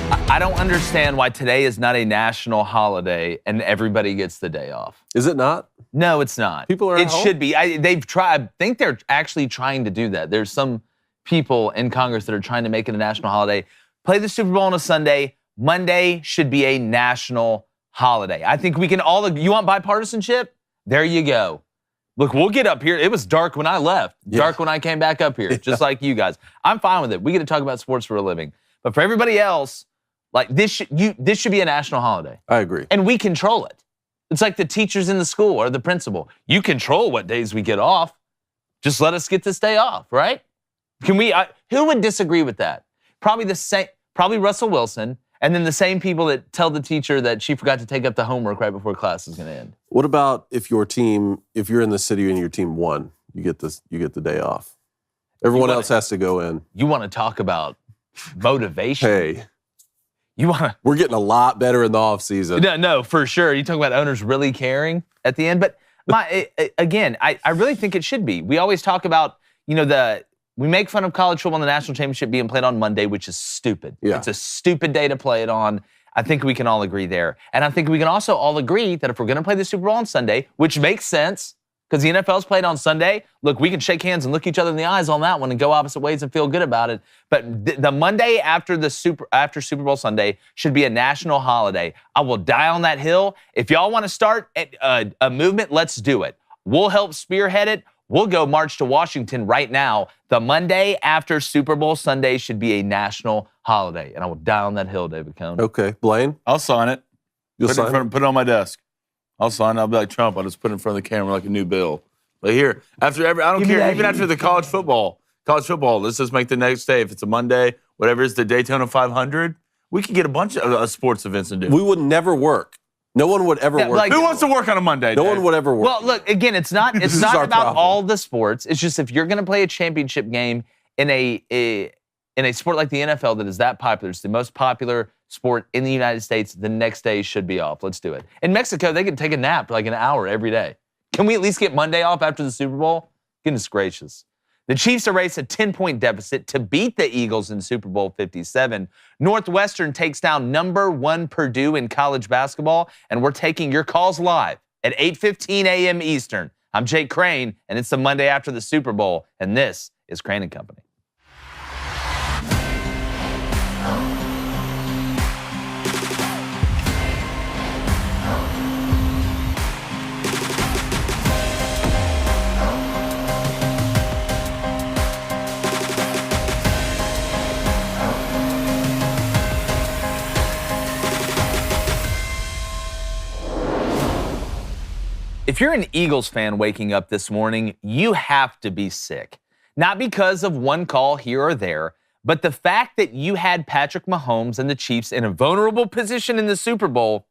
I don't understand why today is not a national holiday and everybody gets the day off. Is it not? No, it's not. People are It at home? should be. They've tried. I think they're actually trying to do that. There's some people in Congress that are trying to make it a national holiday. Play the Super Bowl on a Sunday. Monday should be a national holiday. I think we can all. You want bipartisanship? There you go. Look, we'll get up here. It was dark when I left. Dark when I came back up here, just like you guys. I'm fine with it. We get to talk about sports for a living. But for everybody else, like this should be a national holiday. I agree. And we control it. It's like the teachers in the school or the principal. You control what days we get off. Just let us get this day off, right? Can we? Who would disagree with that? Probably Russell Wilson, and then the same people that tell the teacher that she forgot to take up the homework right before class is going to end. What about if you're in the city and your team won, you get the day off. Everyone else has to go in. You want to talk about motivation? Hey. We're getting a lot better in the offseason. No, for sure. You talk about owners really caring at the end. But I really think it should be. We always talk about, we make fun of college football and the national championship being played on Monday, which is stupid. Yeah. It's a stupid day to play it on. I think we can all agree there. And I think we can also all agree that if we're going to play the Super Bowl on Sunday, which makes sense, because the NFL's played on Sunday. Look, we can shake hands and look each other in the eyes on that one and go opposite ways and feel good about it. But the Monday after Super Bowl Sunday should be a national holiday. I will die on that hill. If y'all want to start a movement, let's do it. We'll help spearhead it. We'll go march to Washington right now. The Monday after Super Bowl Sunday should be a national holiday. And I will die on that hill, David Cohn. Okay. Blaine? I'll sign it. You'll sign it? Put it on my desk. I'll sign it. I'll be like Trump. I'll just put it in front of the camera like a new bill. But here, I don't care. Even after the college football, let's just make the next day. If it's a Monday, whatever it's the Daytona 500, we could get a bunch of sports events and do. We would never work. No one would ever work. Who wants to work on a Monday? No one would ever work. Well, look, again, it's not about problem. all the sports. It's just if you're going to play a championship game in a sport like the NFL that is that popular, it's the most popular sport in the United States, the next day should be off. Let's do it. In Mexico, they can take a nap like an hour every day. Can we at least get Monday off after the Super Bowl? Goodness gracious. The Chiefs erase a 10-point deficit to beat the Eagles in Super Bowl 57. Northwestern takes down number 1 Purdue in college basketball, and we're taking your calls live at 8:15 a.m. Eastern. I'm Jake Crane, and it's the Monday after the Super Bowl, and this is Crane & Company. If you're an Eagles fan waking up this morning, you have to be sick. Not because of one call here or there, but the fact that you had Patrick Mahomes and the Chiefs in a vulnerable position in the Super Bowl,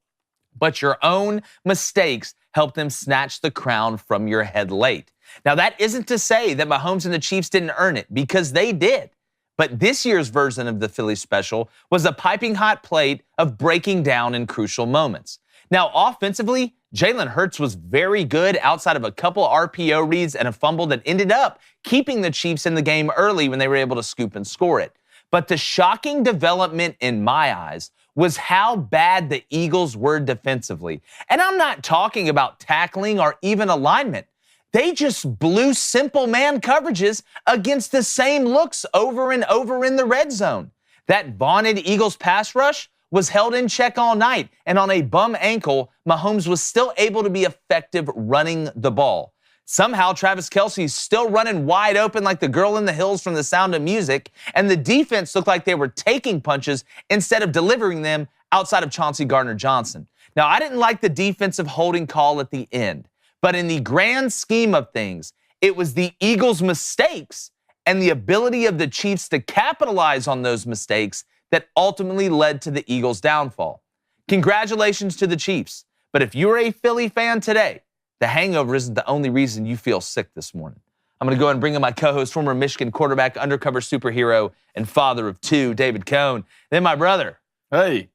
but your own mistakes helped them snatch the crown from your head late. Now, that isn't to say that Mahomes and the Chiefs didn't earn it, because they did. But this year's version of the Philly special was a piping hot plate of breaking down in crucial moments. Now, offensively, Jalen Hurts was very good outside of a couple RPO reads and a fumble that ended up keeping the Chiefs in the game early when they were able to scoop and score it. But the shocking development in my eyes was how bad the Eagles were defensively. And I'm not talking about tackling or even alignment. They just blew simple man coverages against the same looks over and over in the red zone. That vaunted Eagles pass rush was held in check all night, and on a bum ankle, Mahomes was still able to be effective running the ball. Somehow, Travis Kelce's still running wide open like the girl in the hills from The Sound of Music, and the defense looked like they were taking punches instead of delivering them outside of Chauncey Gardner-Johnson. Now, I didn't like the defensive holding call at the end, but in the grand scheme of things, it was the Eagles' mistakes and the ability of the Chiefs to capitalize on those mistakes that ultimately led to the Eagles' downfall. Congratulations to the Chiefs, but if you're a Philly fan today, the hangover isn't the only reason you feel sick this morning. I'm going to go ahead and bring in my co-host, former Michigan quarterback, undercover superhero, and father of 2, David Cohn. Then my brother. Hey.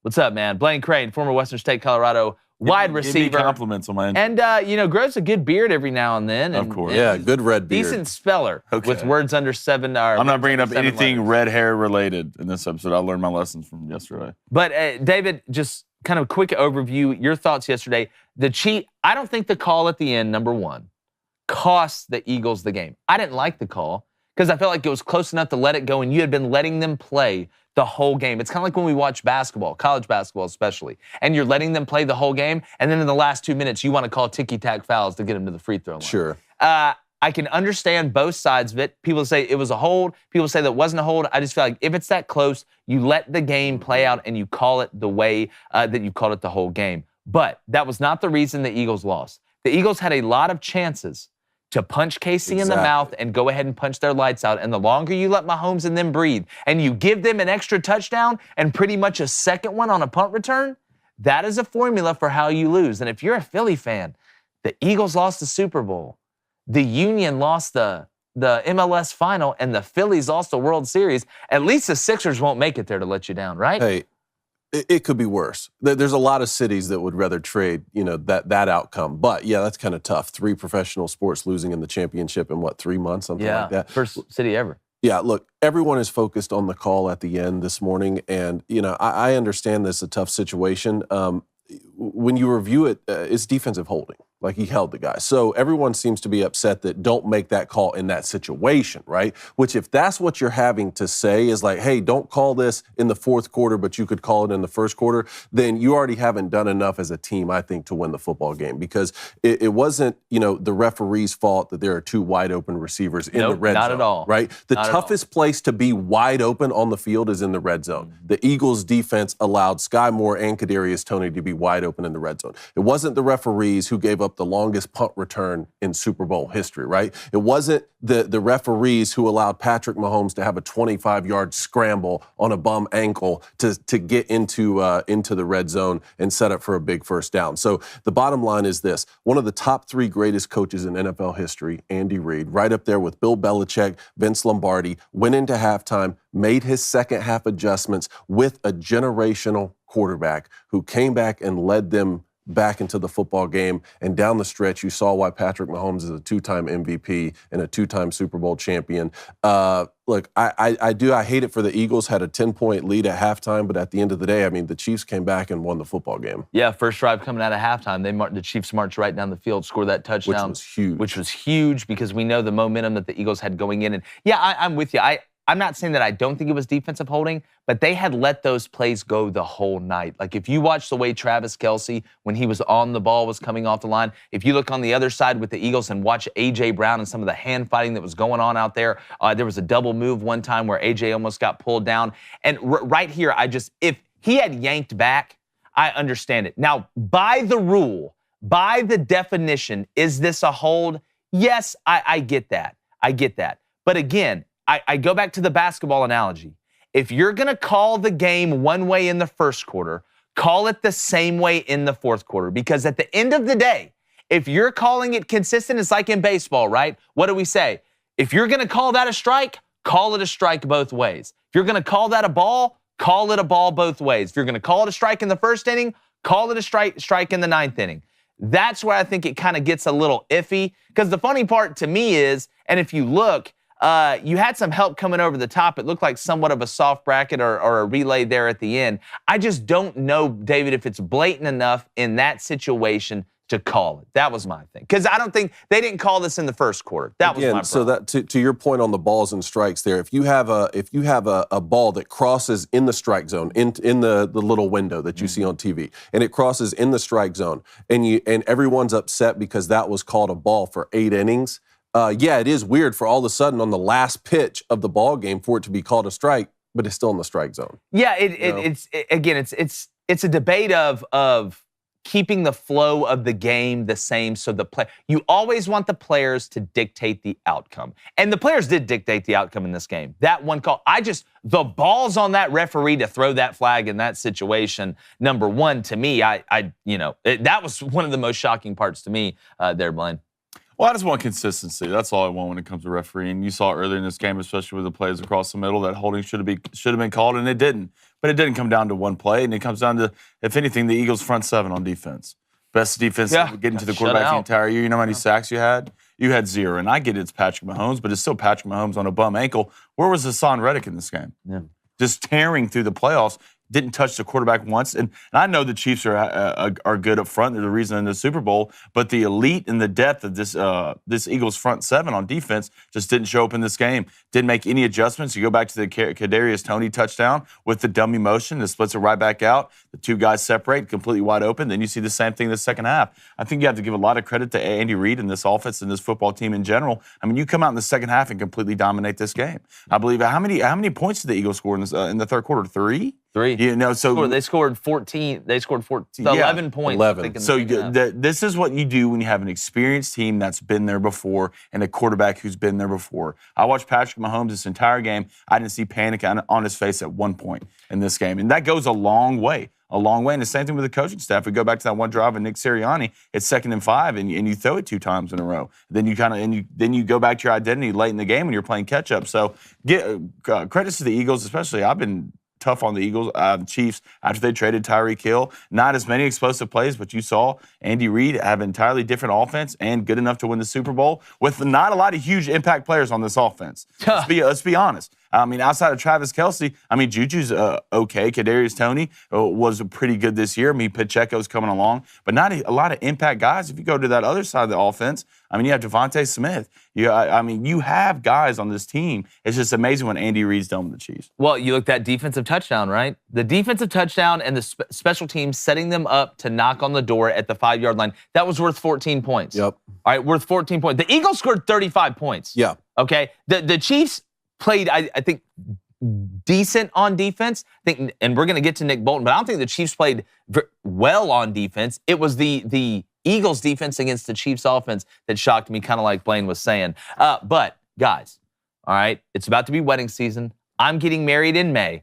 What's up, man? Blaine Crane, former Western State, Colorado wide Give receiver. me compliments on my end. And, grows a good beard every now and then. Of course. Yeah, good red beard. Decent speller with words under 7. I'm not bringing up anything letters. red hair related in this episode. I learned my lessons from yesterday. But, David, just kind of quick overview, your thoughts yesterday. I don't think the call at the end, number one, cost the Eagles the game. I didn't like the call because I felt like it was close enough to let it go, and you had been letting them play the whole game. It's kind of like when we watch basketball, college basketball especially, and you're letting them play the whole game, and then in the last 2 minutes, you want to call ticky-tack fouls to get them to the free throw line. Sure. I can understand both sides of it. People say it was a hold. People say that it wasn't a hold. I just feel like if it's that close, you let the game play out and you call it the way that you called it the whole game. But that was not the reason the Eagles lost. The Eagles had a lot of chances to punch KC in the mouth and go ahead and punch their lights out. And the longer you let Mahomes and them breathe, and you give them an extra touchdown and pretty much a second one on a punt return, that is a formula for how you lose. And if you're a Philly fan, the Eagles lost the Super Bowl. The Union lost the MLS final, and the Phillies lost the World Series. At least the Sixers won't make it there to let you down, right? Hey, it could be worse. There's a lot of cities that would rather trade, that outcome. But yeah, that's kind of tough. 3 professional sports losing in the championship in 3 months, something like that. First city ever. Yeah, look, everyone is focused on the call at the end this morning, and I understand this is a tough situation. When you review it, it's defensive holding. Like, he held the guy. So everyone seems to be upset that don't make that call in that situation, right? Which, if that's what you're having to say is like, hey, don't call this in the fourth quarter, but you could call it in the first quarter, then you already haven't done enough as a team, I think, to win the football game. Because it wasn't, the referee's fault that there are 2 wide open receivers in the red zone. Not at all. Right? The toughest place to be wide open on the field is in the red zone. Mm-hmm. The Eagles' defense allowed Sky Moore and Kadarius Toney to be wide open in the red zone. It wasn't the referees who gave up the longest punt return in Super Bowl history, right? It wasn't the referees who allowed Patrick Mahomes to have a 25-yard scramble on a bum ankle to get into the red zone and set up for a big first down. So the bottom line is this. One of the top 3 greatest coaches in NFL history, Andy Reid, right up there with Bill Belichick, Vince Lombardi, went into halftime, made his second half adjustments with a generational quarterback who came back and led them back into the football game. And down the stretch, you saw why Patrick Mahomes is a 2-time MVP and a 2-time Super Bowl champion. Look, I hate it for the Eagles, had a 10-point lead at halftime, but at the end of the day, the Chiefs came back and won the football game. Yeah, first drive coming out of halftime, the Chiefs marched right down the field, scored that touchdown. Which was huge because we know the momentum that the Eagles had going in. And yeah, I'm with you. I'm not saying that I don't think it was defensive holding, but they had let those plays go the whole night. Like, if you watch the way Travis Kelce, when he was on the ball, was coming off the line, if you look on the other side with the Eagles and watch A.J. Brown and some of the hand fighting that was going on out there, there was a double move one time where A.J. almost got pulled down. And right here, if he had yanked back, I understand it. Now, by the rule, by the definition, is this a hold? Yes, I get that. I get that. But again, I go back to the basketball analogy. If you're going to call the game one way in the first quarter, call it the same way in the fourth quarter. Because at the end of the day, if you're calling it consistent, it's like in baseball, right? What do we say? If you're going to call that a strike, call it a strike both ways. If you're going to call that a ball, call it a ball both ways. If you're going to call it a strike in the first inning, call it a strike in the 9th inning. That's where I think it kind of gets a little iffy. Because the funny part to me is, and if you look, you had some help coming over the top. It looked like somewhat of a soft bracket or a relay there at the end. I just don't know, David, if it's blatant enough in that situation to call it. That was my thing. Because I don't think they didn't call this in the first quarter. That was my problem. So that to your point on the balls and strikes there, if you have a ball that crosses in the strike zone, in the little window that you see on TV, and it crosses in the strike zone, and everyone's upset because that was called a ball for 8 innings. Yeah, it is weird for all of a sudden on the last pitch of the ball game for it to be called a strike, but it's still in the strike zone. Yeah, it's a debate of keeping the flow of the game the same. So you always want the players to dictate the outcome, and the players did dictate the outcome in this game. That one call, the ball's on that referee to throw that flag in that situation. Number one, to me, that was one of the most shocking parts to me there, Blaine. Well, I just want consistency. That's all I want when it comes to refereeing. You saw earlier in this game, especially with the plays across the middle, that holding should have been called, and it didn't. But it didn't come down to one play, and it comes down to, if anything, the Eagles' front seven on defense. Best defense getting to the quarterback the entire year. You know how many sacks you had? You had 0. And I get it's Patrick Mahomes, but it's still Patrick Mahomes on a bum ankle. Where was Hassan Reddick in this game? Yeah. Just tearing through the playoffs. Didn't touch the quarterback once. And I know the Chiefs are good up front. They're the reason in the Super Bowl. But the elite and the depth of this Eagles front seven on defense just didn't show up in this game. Didn't make any adjustments. You go back to the Kadarius Toney touchdown with the dummy motion. It splits it right back out. The two guys separate, completely wide open. Then you see the same thing in the second half. I think you have to give a lot of credit to Andy Reid and this offense and this football team in general. I mean, you come out in the second half and completely dominate this game. I believe how many points did the Eagles score in the third quarter? 3? 3. You know, so they scored 14. They scored 11 points. 11. So this is what you do when you have an experienced team that's been there before and a quarterback who's been there before. I watched Patrick Mahomes this entire game. I didn't see panic on his face at one point in this game, and that goes a long way. And the same thing with the coaching staff. We go back to that one drive with Nick Sirianni. It's 2nd and 5, and you throw it 2 times in a row. Then you go back to your identity late in the game when you're playing catch up. So credits to the Eagles, especially. I've been tough on the Eagles, the Chiefs, after they traded Tyreek Hill. Not as many explosive plays, but you saw Andy Reid have an entirely different offense and good enough to win the Super Bowl with not a lot of huge impact players on this offense. Let's be honest. I mean, outside of Travis Kelce, I mean, Juju's okay. Kadarius Toney was pretty good this year. I mean, Pacheco's coming along, but not a lot of impact guys. If you go to that other side of the offense, I mean, you have Devontae Smith. You have guys on this team. It's just amazing what Andy Reid's done with the Chiefs. Well, you looked at defensive touchdown, right? The defensive touchdown and the special teams setting them up to knock on the door at the 5-yard line. That was worth 14 points. Yep. All right, worth 14 points. The Eagles scored 35 points. Yeah. Okay. The Chiefs played, I think, decent on defense. And we're going to get to Nick Bolton, but I don't think the Chiefs played well on defense. It was the Eagles' defense against the Chiefs' offense that shocked me, kind of like Blaine was saying. But, guys, all right, it's about to be wedding season. I'm getting married in May,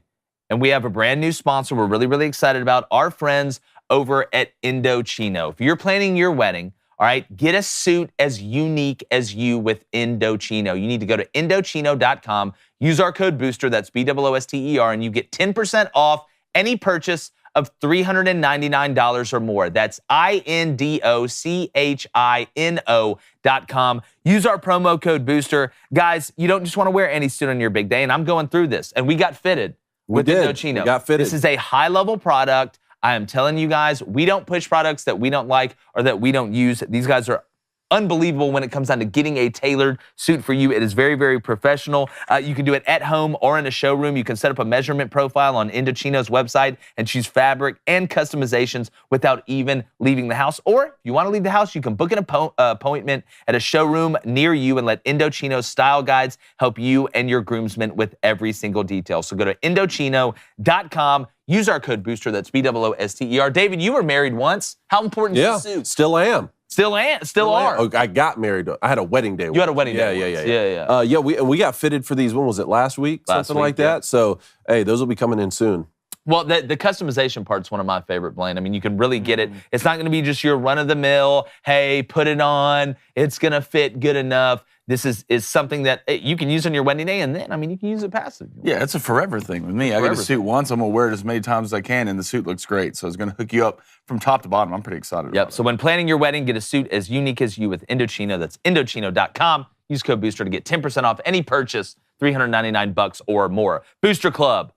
and we have a brand new sponsor we're really, really excited about, our friends over at Indochino. If you're planning your wedding, all right, get a suit as unique as you with Indochino. You need to go to Indochino.com, use our code BOOSTER, that's BOOSTER, and you get 10% off any purchase of $399 or more. That's Indochino.com. Use our promo code BOOSTER. Guys, you don't just want to wear any suit on your big day, and I'm going through this, and we got fitted with Indochino. We got fitted. This is a high-level product. I am telling you guys, we don't push products that we don't like or that we don't use. These guys are unbelievable when it comes down to getting a tailored suit for you. It is very, very professional. You can do it at home or in a showroom. You can set up a measurement profile on Indochino's website and choose fabric and customizations without even leaving the house. Or if you want to leave the house, you can book an appointment at a showroom near you and let Indochino's style guides help you and your groomsmen with every single detail. So go to Indochino.com. Use our code BOOSTER, that's BOOSTER. David, you were married once. How important is the suit? Still am. Still are. Oh, I got married. I had a wedding day. You had a wedding day. Yeah. We got fitted for these. When was it? Last week? Something like that. So, hey, those will be coming in soon. Well, the customization part's one of my favorite, Blaine. I mean, you can really get it. It's not going to be just your run-of-the-mill, hey, put it on, it's going to fit good enough. This is something that you can use on your wedding day, and then, I mean, you can use it passive. Yeah, it's a forever thing with me. I get a suit once, I'm going to wear it as many times as I can, and the suit looks great. So it's going to hook you up from top to bottom. I'm pretty excited about it. So when planning your wedding, get a suit as unique as you with Indochino. That's Indochino.com. Use code BOOSTER to get 10% off any purchase, $399 or more. Booster Club.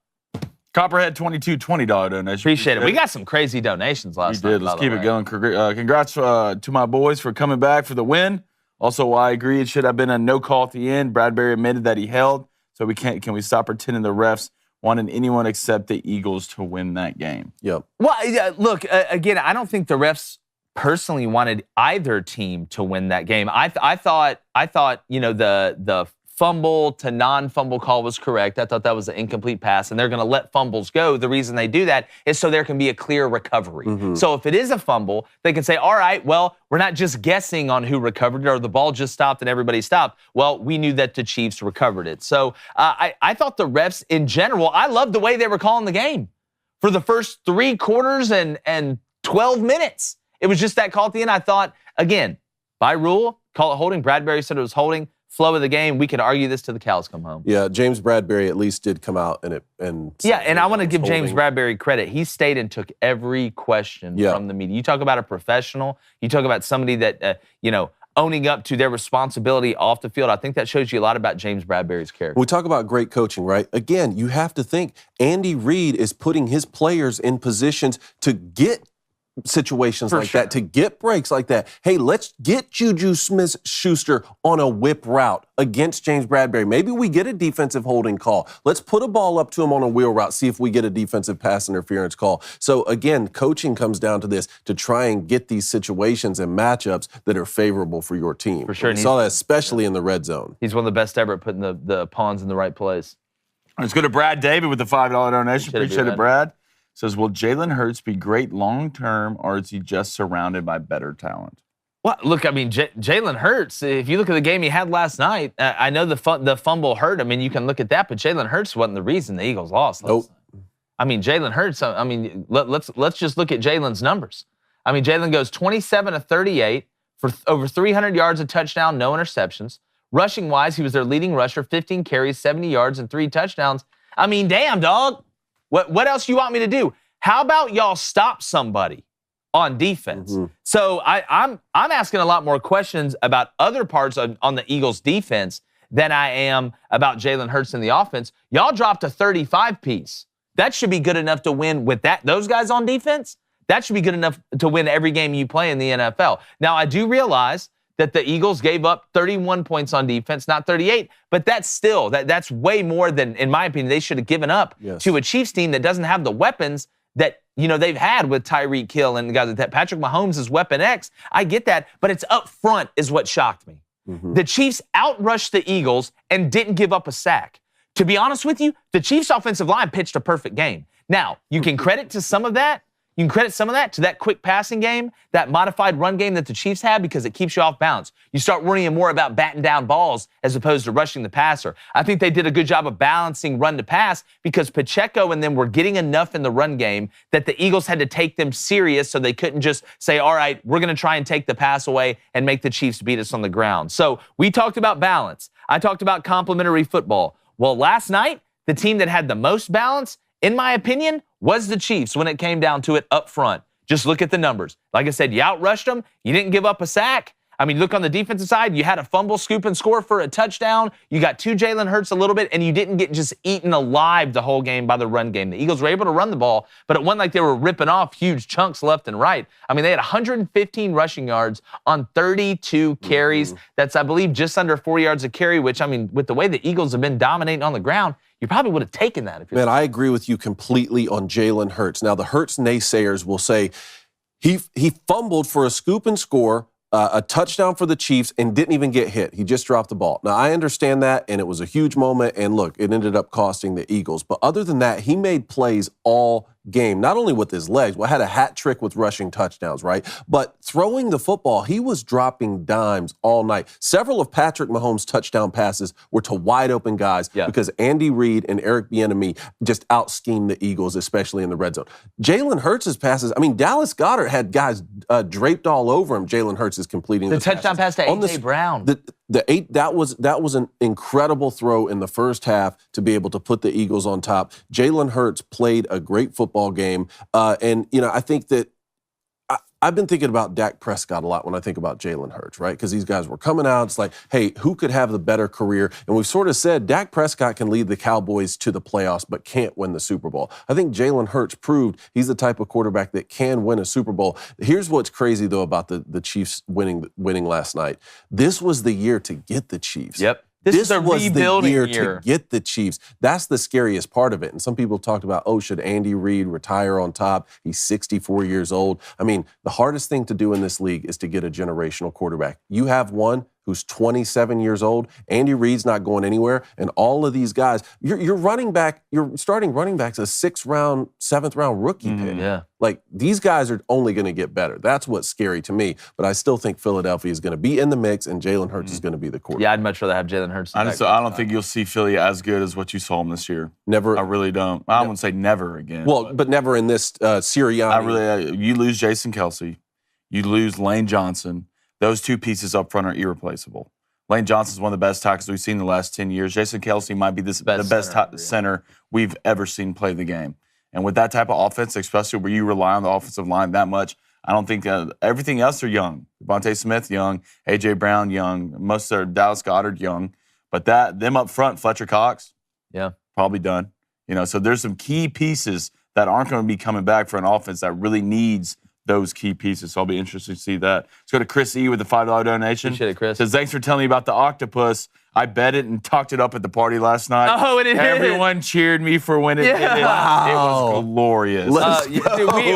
Copperhead 22 $20 donation. Appreciate it. We got some crazy donations last night. We did. Let's keep it going. Congrats to my boys for coming back for the win. Also, I agree it should have been a no call at the end. Bradbury admitted that he held, so can we stop pretending the refs wanted anyone except the Eagles to win that game? Yep. Well, look, again, I don't think the refs personally wanted either team to win that game. I thought the fumble to non-fumble call was correct. I thought that was an incomplete pass, and they're going to let fumbles go. The reason they do that is so there can be a clear recovery. Mm-hmm. So if it is a fumble, they can say, all right, well, we're not just guessing on who recovered it, or the ball just stopped and everybody stopped. Well, we knew that the Chiefs recovered it. So I thought the refs in general, I loved the way they were calling the game for the first 3 quarters and 12 minutes. It was just that call at the end. I thought, again, by rule, call it holding. Bradbury said it was holding. flow of the game. We could argue this till the cows come home. Yeah, James Bradbury at least did come out and yeah, and I want to give James Bradbury credit. He stayed and took every question from the media. You talk about a professional. You talk about somebody that owning up to their responsibility off the field. I think that shows you a lot about James Bradbury's character. We talk about great coaching, right? Again, you have to think Andy Reid is putting his players in positions to get situations that, to get breaks like that. Hey, let's get Juju Smith-Schuster on a whip route against James Bradbury. Maybe we get a defensive holding call. Let's put a ball up to him on a wheel route, see if we get a defensive pass interference call. So again, coaching comes down to this, to try and get these situations and matchups that are favorable for your team. For sure. We saw that especially in the red zone. He's one of the best ever at putting the pawns in the right place. Let's go to Brad David with the $5 donation. Appreciate it, Brad. Says, will Jalen Hurts be great long-term, or is he just surrounded by better talent? Well, look, I mean, Jalen Hurts, if you look at the game he had last night, I know the fumble hurt. I mean, you can look at that, but Jalen Hurts wasn't the reason the Eagles lost last night. I mean, Jalen Hurts, I mean, let's just look at Jalen's numbers. I mean, Jalen goes 27 of 38 for over 300 yards, a touchdown, no interceptions. Rushing-wise, he was their leading rusher, 15 carries, 70 yards, and 3 touchdowns. I mean, damn, dog. What else you want me to do? How about y'all stop somebody on defense? Mm-hmm. So I'm asking a lot more questions about other parts on the Eagles' defense than I am about Jalen Hurts in the offense. Y'all dropped a 35 piece. That should be good enough to win with those guys on defense. That should be good enough to win every game you play in the NFL. Now, I do realize that the Eagles gave up 31 points on defense, not 38, but that's still, that's way more than, in my opinion, they should have given up to a Chiefs team that doesn't have the weapons that, they've had with Tyreek Hill and guys like that. Patrick Mahomes is Weapon X. I get that, but it's up front is what shocked me. Mm-hmm. The Chiefs outrushed the Eagles and didn't give up a sack. To be honest with you, the Chiefs' offensive line pitched a perfect game. Now, you can credit some of that to that quick passing game, that modified run game that the Chiefs have, because it keeps you off balance. You start worrying more about batting down balls as opposed to rushing the passer. I think they did a good job of balancing run to pass because Pacheco and them were getting enough in the run game that the Eagles had to take them serious, so they couldn't just say, all right, we're going to try and take the pass away and make the Chiefs beat us on the ground. So we talked about balance. I talked about complementary football. Well, last night, the team that had the most balance, in my opinion, was the Chiefs when it came down to it up front. Just look at the numbers. Like I said, you outrushed them. You didn't give up a sack. I mean, look on the defensive side. You had a fumble, scoop, and score for a touchdown. You got 2 Jalen Hurts a little bit, and you didn't get just eaten alive the whole game by the run game. The Eagles were able to run the ball, but it wasn't like they were ripping off huge chunks left and right. I mean, they had 115 rushing yards on 32 carries. Mm-hmm. That's, I believe, just under 4 yards a carry, which, I mean, with the way the Eagles have been dominating on the ground, you probably would have taken that. Man, I agree with you completely on Jalen Hurts. Now, the Hurts naysayers will say he fumbled for a scoop and score, a touchdown for the Chiefs, and didn't even get hit. He just dropped the ball. Now, I understand that, and it was a huge moment, and look, it ended up costing the Eagles. But other than that, he made plays all game, not only with his legs, had a hat trick with rushing touchdowns, right? But throwing the football, he was dropping dimes all night. Several of Patrick Mahomes' touchdown passes were to wide open guys because Andy Reid and Eric Bieniemy just out-schemed the Eagles, especially in the red zone. Jalen Hurts' passes, I mean, Dallas Goedert had guys draped all over him. Jalen Hurts is completing the touchdown pass to A.J. Brown. That was an incredible throw in the first half to be able to put the Eagles on top. Jalen Hurts played a great football game, and I think that I've been thinking about Dak Prescott a lot when I think about Jalen Hurts, right? Because these guys were coming out. It's like, hey, who could have the better career? And we've sort of said Dak Prescott can lead the Cowboys to the playoffs but can't win the Super Bowl. I think Jalen Hurts proved he's the type of quarterback that can win a Super Bowl. Here's what's crazy, though, about the Chiefs winning last night. This was the year to get the Chiefs. Yep. This was the year to get the Chiefs. That's the scariest part of it. And some people talked about, should Andy Reid retire on top? He's 64 years old. I mean, the hardest thing to do in this league is to get a generational quarterback. You have one who's 27 years old. Andy Reid's not going anywhere. And all of these guys, you're starting running backs a 6th round, 7th round rookie pick. Yeah. Like, these guys are only going to get better. That's what's scary to me. But I still think Philadelphia is going to be in the mix, and Jalen Hurts is going to be the quarterback. Yeah, I'd much rather have Jalen Hurts. I don't think you'll see Philly as good as what you saw them this year. Never. I really don't. I wouldn't say never again. Well, but never in this Sirianni. You lose Jason Kelsey. You lose Lane Johnson. Those 2 pieces up front are irreplaceable. Lane Johnson's one of the best tackles we've seen in the last 10 years. Jason Kelce might be the best center we've ever seen play the game. And with that type of offense, especially where you rely on the offensive line that much, I don't think everything else are young. Devontae Smith, young. A.J. Brown, young. Most are Dallas Goedert, young. But them up front, Fletcher Cox, probably done. So there's some key pieces that aren't going to be coming back for an offense that really needs those key pieces. So I'll be interested to see that. Let's go to Chris E. with the $5 donation. Appreciate it, Chris. Says, thanks for telling me about the octopus. I bet it and talked it up at the party last night. Oh, and everyone cheered me for when it did it. Wow. It was glorious.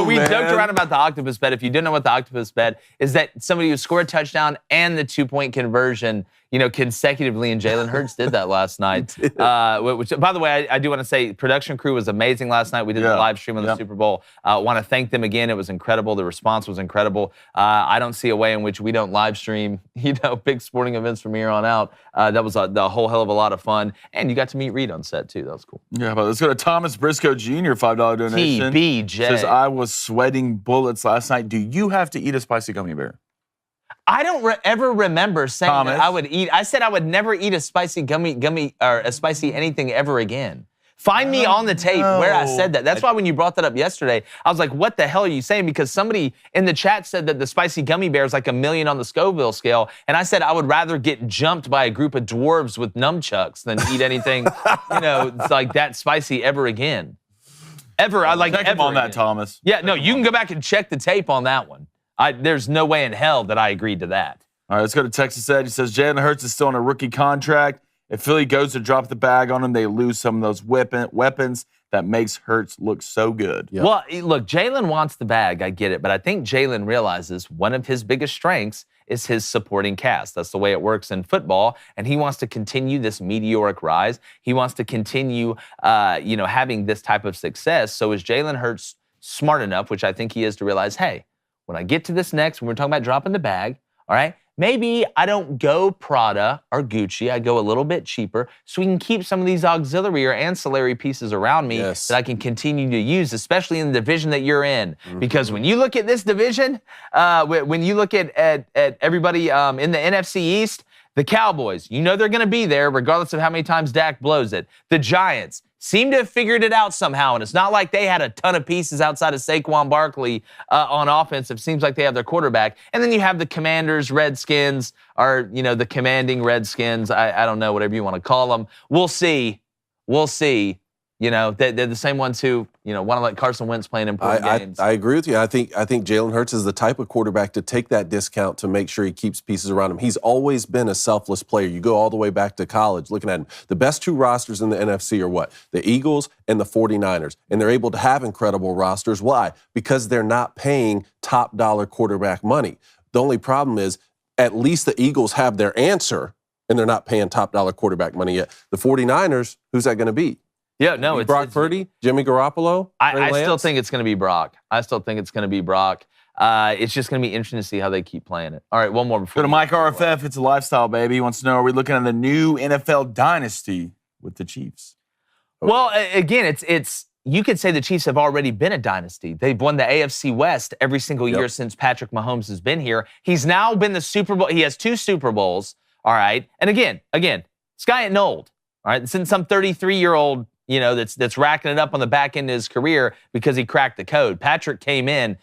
We joked around about the octopus bet. If you didn't know what the octopus bet is, that somebody who scored a touchdown and the 2-point conversion, consecutively, and Jalen Hurts did that last night. Which, by the way, I do want to say, production crew was amazing last night. We did the live stream on the Super Bowl. Want to thank them again. It was incredible. The response was incredible. I don't see a way in which we don't live stream, big sporting events from here on out. That was the whole hell of a lot of fun. And you got to meet Reed on set, too. That was cool. Yeah, but let's go to Thomas Briscoe Jr., $5 donation. TBJ. Says, I was sweating bullets last night. Do you have to eat a spicy gummy bear? I don't ever remember saying that I would eat. I said I would never eat a spicy gummy or a spicy anything ever again. Find me on the tape where I said that. That's why when you brought that up yesterday, I was like, what the hell are you saying? Because somebody in the chat said that the spicy gummy bear is like 1 million on the Scoville scale. And I said I would rather get jumped by a group of dwarves with nunchucks than eat anything, like that spicy ever again. Ever. I like check ever him on that, again. Thomas. Yeah, no, you can go back and check the tape on that one. There's no way in hell that I agreed to that. All right, let's go to Texas Ed. He says, Jalen Hurts is still on a rookie contract. If Philly goes to drop the bag on him, they lose some of those weapons that makes Hurts look so good. Yep. Well, look, Jalen wants the bag. I get it. But I think Jalen realizes one of his biggest strengths is his supporting cast. That's the way it works in football. And he wants to continue this meteoric rise. He wants to continue, having this type of success. So is Jalen Hurts smart enough, which I think he is, to realize, hey, when I get to this next, when we're talking about dropping the bag, all right, maybe I don't go Prada or Gucci. I go a little bit cheaper so we can keep some of these auxiliary or ancillary pieces around me that I can continue to use, especially in the division that you're in. Mm-hmm. Because when you look at this division, when you look at everybody in the NFC East, the Cowboys, they're going to be there regardless of how many times Dak blows it. The Giants seem to have figured it out somehow, and it's not like they had a ton of pieces outside of Saquon Barkley on offense. It seems like they have their quarterback. And then you have the Commanders, Redskins, or, the commanding Redskins. I don't know, whatever you want to call them. We'll see. They're the same ones who, want to let Carson Wentz play in important games. I agree with you. I think Jalen Hurts is the type of quarterback to take that discount to make sure he keeps pieces around him. He's always been a selfless player. You go all the way back to college, looking at him. The best two rosters in the NFC are what? The Eagles and the 49ers. And they're able to have incredible rosters. Why? Because they're not paying top dollar quarterback money. The only problem is, at least the Eagles have their answer, and they're not paying top dollar quarterback money yet. The 49ers, who's that going to be? Yeah, no, it's Brock Purdy, Jimmy Garoppolo. I still think it's going to be Brock. It's just going to be interesting to see how they keep playing it. All right, one more before. Go to Mike RFF. It's a lifestyle, baby. He wants to know, are we looking at the new NFL dynasty with the Chiefs? Well, again, it's you could say the Chiefs have already been a dynasty. They've won the AFC West every single year since Patrick Mahomes has been here. He's now been the Super Bowl. He has 2 Super Bowls. All right, and again, this guy ain't old. All right, since some 33-year-old. That's racking it up on the back end of his career because he cracked the code. Patrick came in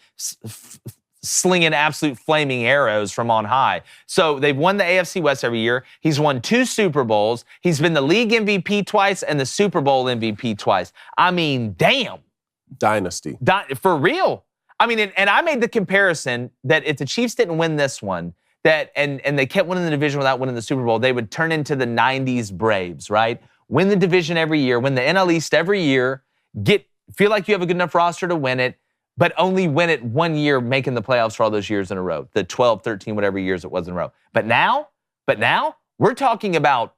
slinging absolute flaming arrows from on high. So they've won the AFC West every year. He's won 2 Super Bowls. He's been the league MVP twice and the Super Bowl MVP twice. I mean, damn. Dynasty. For real. I mean, and I made the comparison that if the Chiefs didn't win this one, and they kept winning the division without winning the Super Bowl, they would turn into the 90s Braves, right? Win the division every year, win the NL East every year, feel like you have a good enough roster to win it, but only win it 1 year, making the playoffs for all those years in a row, the 12, 13, whatever years it was in a row. But now, we're talking about,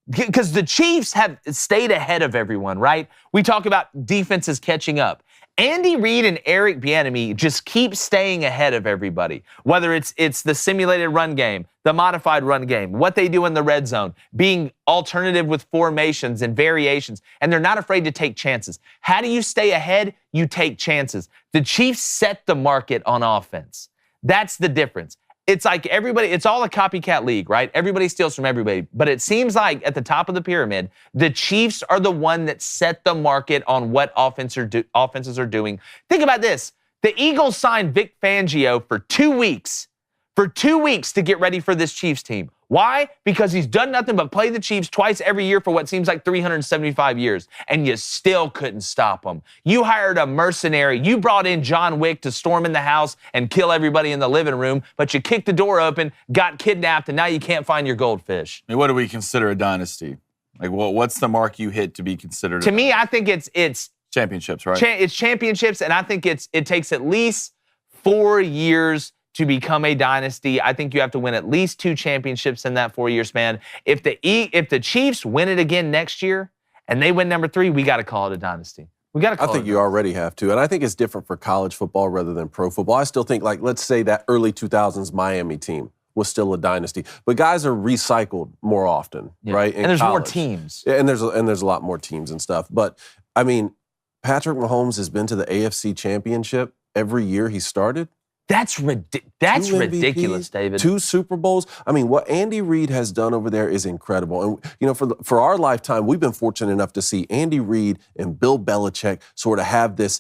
because the Chiefs have stayed ahead of everyone, right? We talk about defenses catching up. Andy Reid and Eric Bieniemy just keep staying ahead of everybody, whether it's the simulated run game, the modified run game, what they do in the red zone, being alternative with formations and variations, and they're not afraid to take chances. How do you stay ahead? You take chances. The Chiefs set the market on offense. That's the difference. it's like everybody, it's all a copycat league, right? Everybody steals from everybody. But it seems like at the top of the pyramid, the Chiefs are the one that set the market on what offenses are doing. Think about this. The Eagles signed Vic Fangio for 2 weeks. For 2 weeks to get ready for this Chiefs team. Why? Because he's done nothing but play the Chiefs twice every year for what seems like 375 years, and you still couldn't stop him. You hired a mercenary. You brought in John Wick to storm in the house and kill everybody in the living room, but you kicked the door open, got kidnapped, and now you can't find your goldfish. I mean, what do we consider a dynasty? Like, what's the mark you hit to be considered? To me, I think it's championships, right? It's championships, and I think it takes at least 4 years to become a dynasty. I think you have to win at least 2 championships in that 4-year span. If the Chiefs win it again next year and they win number 3, we got to call it a dynasty. We got to call it. I think you already have to. And I think it's different for college football rather than pro football. I still think, like, let's say that early 2000s Miami team was still a dynasty. But guys are recycled more often, right? And there's more teams. Yeah, and there's a lot more teams and stuff. But, I mean, Patrick Mahomes has been to the AFC Championship every year he started. That's ridiculous, David. 2 Super Bowls. I mean, what Andy Reid has done over there is incredible. And, you know, for our lifetime, we've been fortunate enough to see Andy Reid and Bill Belichick sort of have this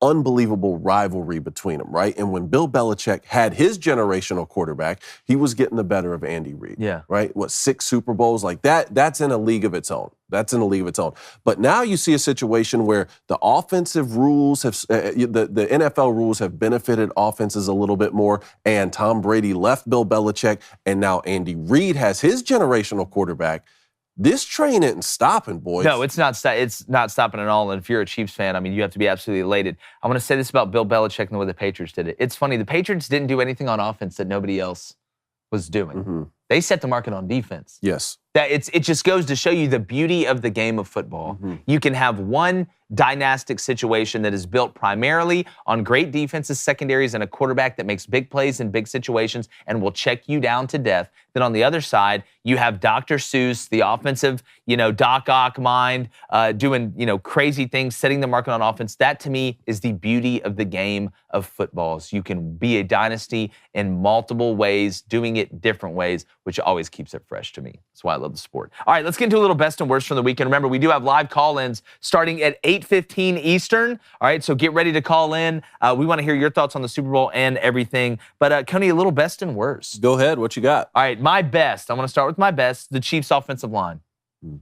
unbelievable rivalry between them, right? And when Bill Belichick had his generational quarterback, he was getting the better of Andy Reid. Yeah. Right? 6 Super Bowls? Like that's in a league of its own. That's in a league of its own. But now you see a situation where the offensive rules have, the NFL rules have benefited offenses a little bit more, and Tom Brady left Bill Belichick, and now Andy Reid has his generational quarterback. This train isn't stopping, boys. No, it's not stopping at all. And if you're a Chiefs fan, I mean, you have to be absolutely elated. I want to say this about Bill Belichick and the way the Patriots did it. It's funny. The Patriots didn't do anything on offense that nobody else was doing. Mm-hmm. They set the market on defense. Yes. It just goes to show you the beauty of the game of football. Mm-hmm. You can have one dynastic situation that is built primarily on great defenses, secondaries, and a quarterback that makes big plays in big situations and will check you down to death. Then on the other side, you have Dr. Seuss, the offensive, Doc Ock mind, doing, crazy things, setting the market on offense. That, to me, is the beauty of the game of football. You can be a dynasty in multiple ways, doing it different ways, which always keeps it fresh to me. That's why I love the sport. All right, let's get into a little best and worst from the weekend. Remember, we do have live call-ins starting at 8:15 Eastern. All right, so get ready to call in. We want to hear your thoughts on the Super Bowl and everything. But, Coney, a little best and worst. Go ahead. What you got? All right, my best. I want to start with my best, the Chiefs' offensive line.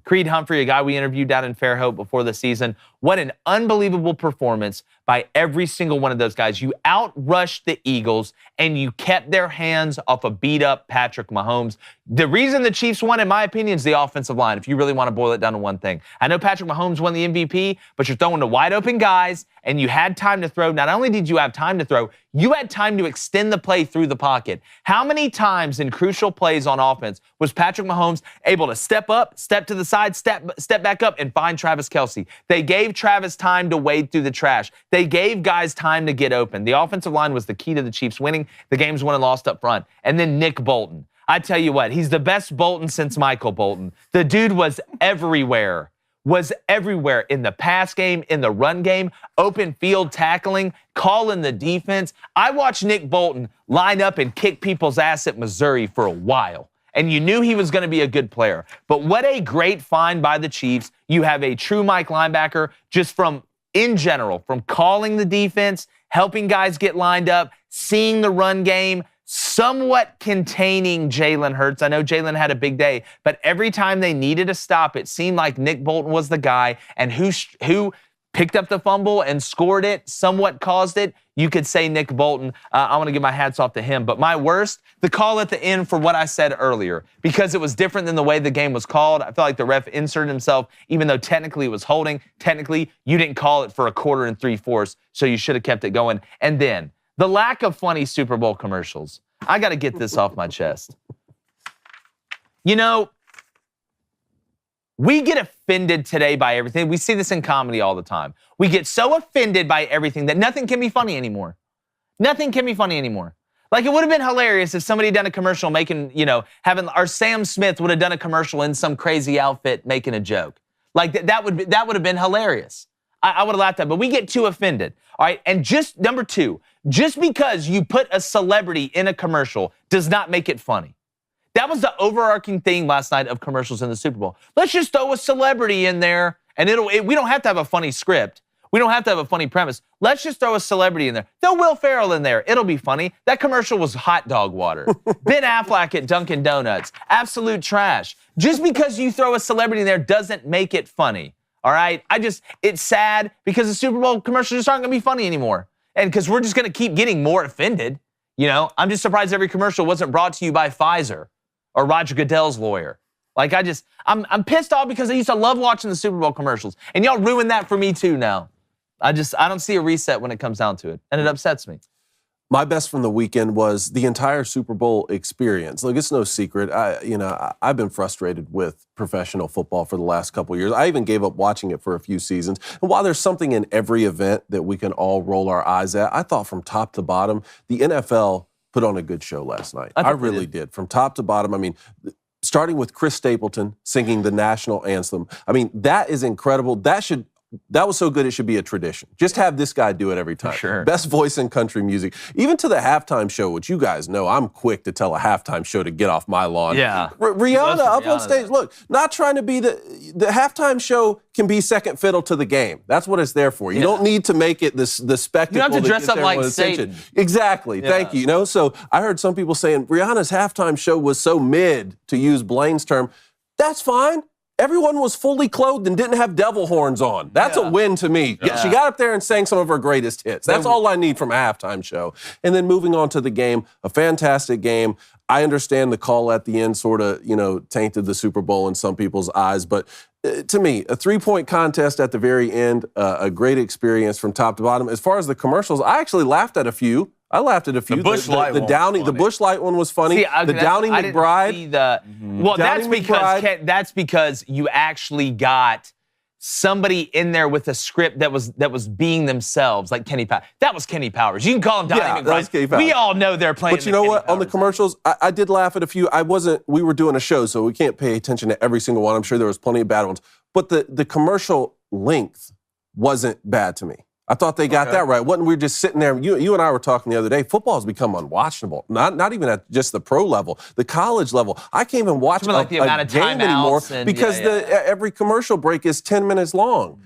Creed Humphrey, a guy we interviewed down in Fairhope before the season. What an unbelievable performance by every single one of those guys. You outrushed the Eagles, and you kept their hands off a beat-up Patrick Mahomes. The reason the Chiefs won, in my opinion, is the offensive line, if you really want to boil it down to one thing. I know Patrick Mahomes won the MVP, but you're throwing to wide-open guys, and you had time to throw. Not only did you have time to throw, you had time to extend the play through the pocket. How many times in crucial plays on offense was Patrick Mahomes able to step up, step to the side, step back up, and find Travis Kelce? They gave Travis time to wade through the trash. They gave guys time to get open. The offensive line was the key to the Chiefs winning. The game's won and lost up front. And then Nick Bolton. I tell you what, he's the best Bolton since Michael Bolton. The dude was everywhere in the pass game, in the run game, open field tackling, calling the defense. I watched Nick Bolton line up and kick people's ass at Missouri for a while. And you knew he was going to be a good player. But what a great find by the Chiefs. You have a true Mike linebacker just from, in general, from calling the defense, helping guys get lined up, seeing the run game, somewhat containing Jalen Hurts. I know Jalen had a big day, but every time they needed a stop, it seemed like Nick Bolton was the guy. And who picked up the fumble and scored it, somewhat caused it, you could say Nick Bolton. I want to give my hats off to him. But my worst, the call at the end for what I said earlier, because it was different than the way the game was called. I felt like the ref inserted himself, even though technically it was holding. Technically, you didn't call it for a quarter and 3/4, so you should have kept it going. And then the lack of funny Super Bowl commercials. I got to get this off my chest. We get offended today by everything. We see this in comedy all the time. We get so offended by everything that nothing can be funny anymore. Nothing can be funny anymore. Like, it would have been hilarious if somebody had done a commercial making, or Sam Smith would have done a commercial in some crazy outfit making a joke. Like, that would have been hilarious. I would have laughed at it, but we get too offended. All right, and just number 2, just because you put a celebrity in a commercial does not make it funny. That was the overarching thing last night of commercials in the Super Bowl. Let's just throw a celebrity in there, and we don't have to have a funny script. We don't have to have a funny premise. Let's just throw a celebrity in there. Throw Will Ferrell in there. It'll be funny. That commercial was hot dog water. Ben Affleck at Dunkin' Donuts. Absolute trash. Just because you throw a celebrity in there doesn't make it funny. All right? It's sad because the Super Bowl commercials just aren't going to be funny anymore. And because we're just going to keep getting more offended. You know, I'm just surprised every commercial wasn't brought to you by Pfizer or Roger Goodell's lawyer. Like, I'm pissed off because I used to love watching the Super Bowl commercials. And y'all ruined that for me too now. I don't see a reset when it comes down to it. And it upsets me. My best from the weekend was the entire Super Bowl experience. Look, it's no secret. I've been frustrated with professional football for the last couple of years. I even gave up watching it for a few seasons. And while there's something in every event that we can all roll our eyes at, I thought from top to bottom, the NFL put on a good show last night. I really did. From top to bottom, I mean, starting with Chris Stapleton singing the national anthem. I mean, that is incredible. That was so good it should be a tradition. Just have this guy do it every time. Sure. Best voice in country music. Even to the halftime show, which you guys know, I'm quick to tell a halftime show to get off my lawn. Yeah. Rihanna up on stage. Look, not trying to be the halftime show can be second fiddle to the game. That's what it's there for. You don't need to make it the spectacle. You don't have to dress up like Satan. Exactly. Yeah. Thank you. You know, so I heard some people saying Rihanna's halftime show was so mid, to use Blaine's term. That's fine. Everyone was fully clothed and didn't have devil horns on. That's a win to me. Yeah. She got up there and sang some of her greatest hits. That's all I need from a halftime show. And then moving on to the game, a fantastic game. I understand the call at the end sort of, tainted the Super Bowl in some people's eyes. But to me, a 3-point contest at the very end, a great experience from top to bottom. As far as the commercials, I actually laughed at a few. The Bush Light one was funny. The Bush Light one was funny. The Downey McBride. Well, that's because you actually got somebody in there with a script that was being themselves, like Kenny Powers. That was Kenny Powers. You can call him Downey McBride. That was Kenny Powers. We all know they're playing. But you know what? On the commercials, I did laugh at a few. We were doing a show, so we can't pay attention to every single one. I'm sure there was plenty of bad ones. But the commercial length wasn't bad to me. I thought they got that right. Wasn't we just sitting there? You and I were talking the other day. Football has become unwatchable. Not even at just the pro level, the college level. I can't even watch the amount of game anymore because every commercial break is 10 minutes long.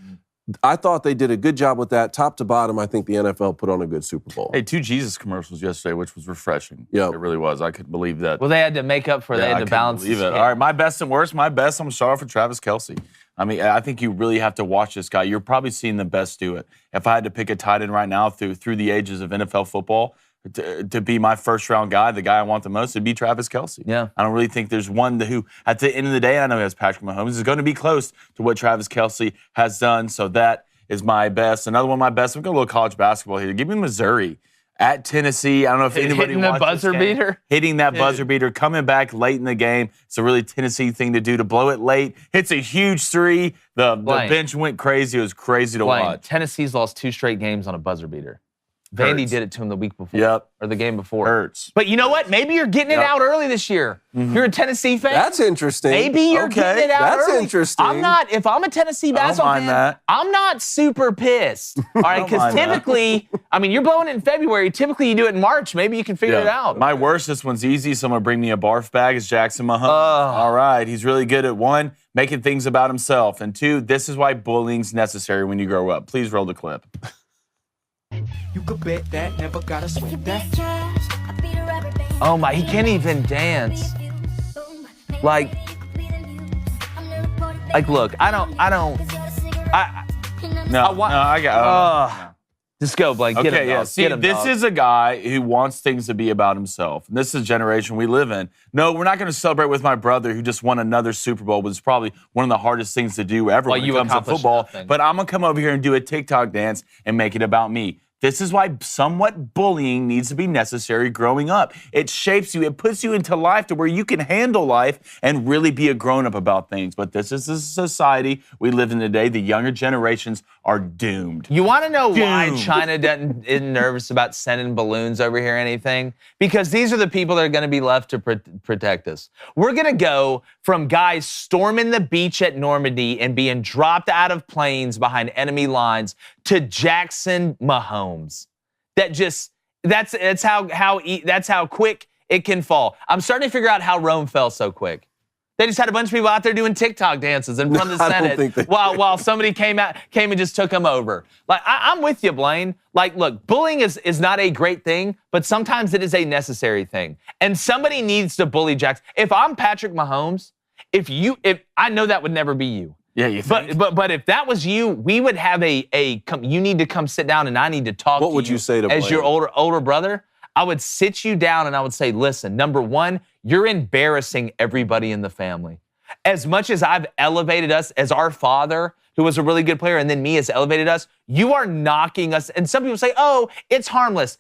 I thought they did a good job with that. Top to bottom, I think the NFL put on a good Super Bowl. Hey, 2 Jesus commercials yesterday, which was refreshing. Yeah, it really was. I couldn't believe that. Well, they had to make up for it. They had to balance it. All right, my best and worst. My best, I'm sorry for Travis Kelce. I mean, I think you really have to watch this guy. You're probably seeing the best do it. If I had to pick a tight end right now through the ages of NFL football to be my first-round guy, the guy I want the most, it'd be Travis Kelce. Yeah. I don't really think there's one who, at the end of the day, I know he has Patrick Mahomes, is going to be close to what Travis Kelce has done. So that is my best. Another one of my best, we're going to go a little college basketball here. Give me Missouri. At Tennessee, I don't know if anybody hitting the buzzer beater. Hitting that buzzer beater, coming back late in the game. It's a really Tennessee thing to do, to blow it late. Hits a huge three. The bench went crazy. It was crazy to watch. Tennessee's lost 2 straight games on a buzzer beater. Vandy did it to him the week before. Or the game before. Hurts. But you know what? Maybe you're getting it out early this year. You're a Tennessee fan. That's interesting. Maybe you're getting it out early. That's interesting. If I'm a Tennessee basketball fan, I'm not super pissed. All right, because typically, you're blowing it in February. Typically, you do it in March. Maybe you can figure it out. My worst, this one's easy. Someone bring me a barf bag, is Jackson Mahomes. All right, he's really good at 1, making things about himself. And 2, this is why bullying's necessary when you grow up. Please roll the clip. You could bet that, never gotta sweat that. Oh my, he can't even dance. Like look, I got just go, Blake. Get him, dog. See, Get him, this dog. is a guy who wants things to be about himself. And this is a generation we live in. No, we're not going to celebrate with my brother who just won another Super Bowl, which is probably one of the hardest things to do ever when it comes to football. Nothing. But I'm going to come over here and do a TikTok dance and make it about me. This is why somewhat bullying needs to be necessary growing up. It shapes you. It puts you into life to where you can handle life and really be a grown-up about things. But this is the society we live in today. The younger generations are doomed. You want to know why China isn't nervous about sending balloons over here or anything? Because these are the people that are going to be left to protect us. We're going to go from guys storming the beach at Normandy and being dropped out of planes behind enemy lines to Jackson Mahomes. That's how quick it can fall. I'm starting to figure out how Rome fell so quick. They just had a bunch of people out there doing TikTok dances in front of the Senate while somebody came and just took them over. Like, I'm with you, Blaine. Like, look, bullying is not a great thing, but sometimes it is a necessary thing. And somebody needs to bully Jackson. If I'm Patrick Mahomes, if I know that would never be you. Yeah, you think? But if that was you, we would have you need to come sit down and I need to talk to you. What would you say to as Blaine? your older brother? I would sit you down and I would say, listen, number one, you're embarrassing everybody in the family. As much as I've elevated us as our father, who was a really good player, and then me has elevated us, you are knocking us. And some people say, oh, it's harmless.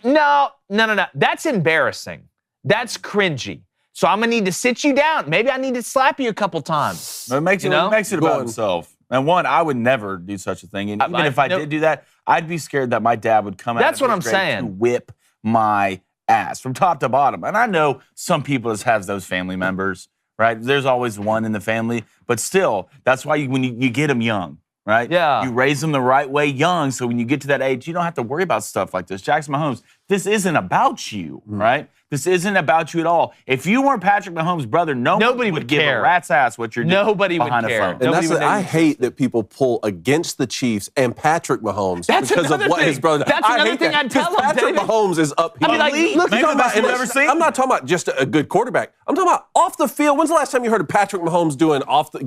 No. That's embarrassing. That's cringy. So I'm going to need to sit you down. Maybe I need to slap you a couple times. It makes it about himself. And one, I would never do such a thing. And even if I did do that, I'd be scared that my dad would come out. That's what I'm saying. To whip my ass from top to bottom. And I know some people just have those family members, right? There's always one in the family. But still, that's why when you get them young, right? Yeah. You raise them the right way young, so when you get to that age, you don't have to worry about stuff like this. Jackson Mahomes, this isn't about you, right? This isn't about you at all. If you weren't Patrick Mahomes' brother, nobody would give a rat's ass what you're doing. Nobody would behind care. a phone. And I hate that people pull against the Chiefs and Patrick Mahomes because of what his brother. That's another thing I'd tell him, Patrick David. Mahomes is up here. I mean, like, look, maybe the best you've ever seen. I'm not talking about just a good quarterback. I'm talking about off the field. When's the last time you heard of Patrick Mahomes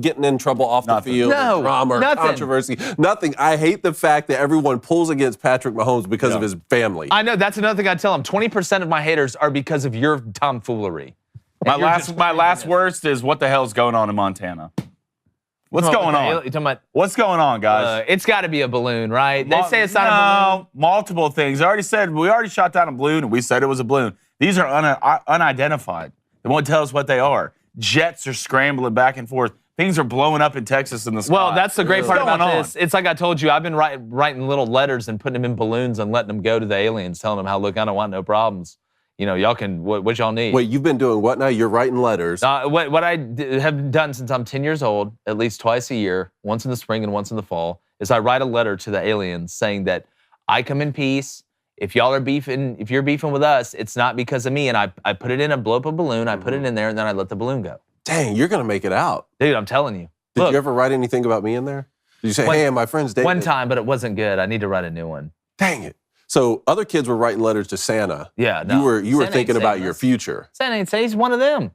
getting in trouble off the field? No, drama or controversy. Nothing. I hate the fact that everyone pulls against Patrick Mahomes because of his family. I know. That's another thing I'd tell him. 20% of my haters are because of your tomfoolery. My last worst is what the hell's going on in Montana? What's going on? You talking about, What's going on, guys? it's got to be a balloon, right? They say it's not a balloon. Multiple things. We already shot down a balloon, and we said it was a balloon. These are unidentified. They won't tell us what they are. Jets are scrambling back and forth. Things are blowing up in Texas in the sky. Well, that's the great part about going on? this. It's like I told you, I've been writing little letters and putting them in balloons and letting them go to the aliens, telling them how, look, I don't want no problems. You know, y'all can, what y'all need. Wait, you've been doing what now? You're writing letters. What I have done since I'm 10 years old, at least twice a year, once in the spring and once in the fall, is I write a letter to the aliens saying that I come in peace. If y'all are beefing, if you're beefing with us, it's not because of me. And I put it in blow up a balloon, I put it in there, and then I let the balloon go. Dang, you're going to make it out. Dude, I'm telling you. Did you ever write anything about me in there? Did you say, hey, my friend's David? One time, but it wasn't good. I need to write a new one. Dang it. So other kids were writing letters to Santa. Yeah, no. You were Santa thinking ain't about saying your this. future. Santa ain't saying he's one of them.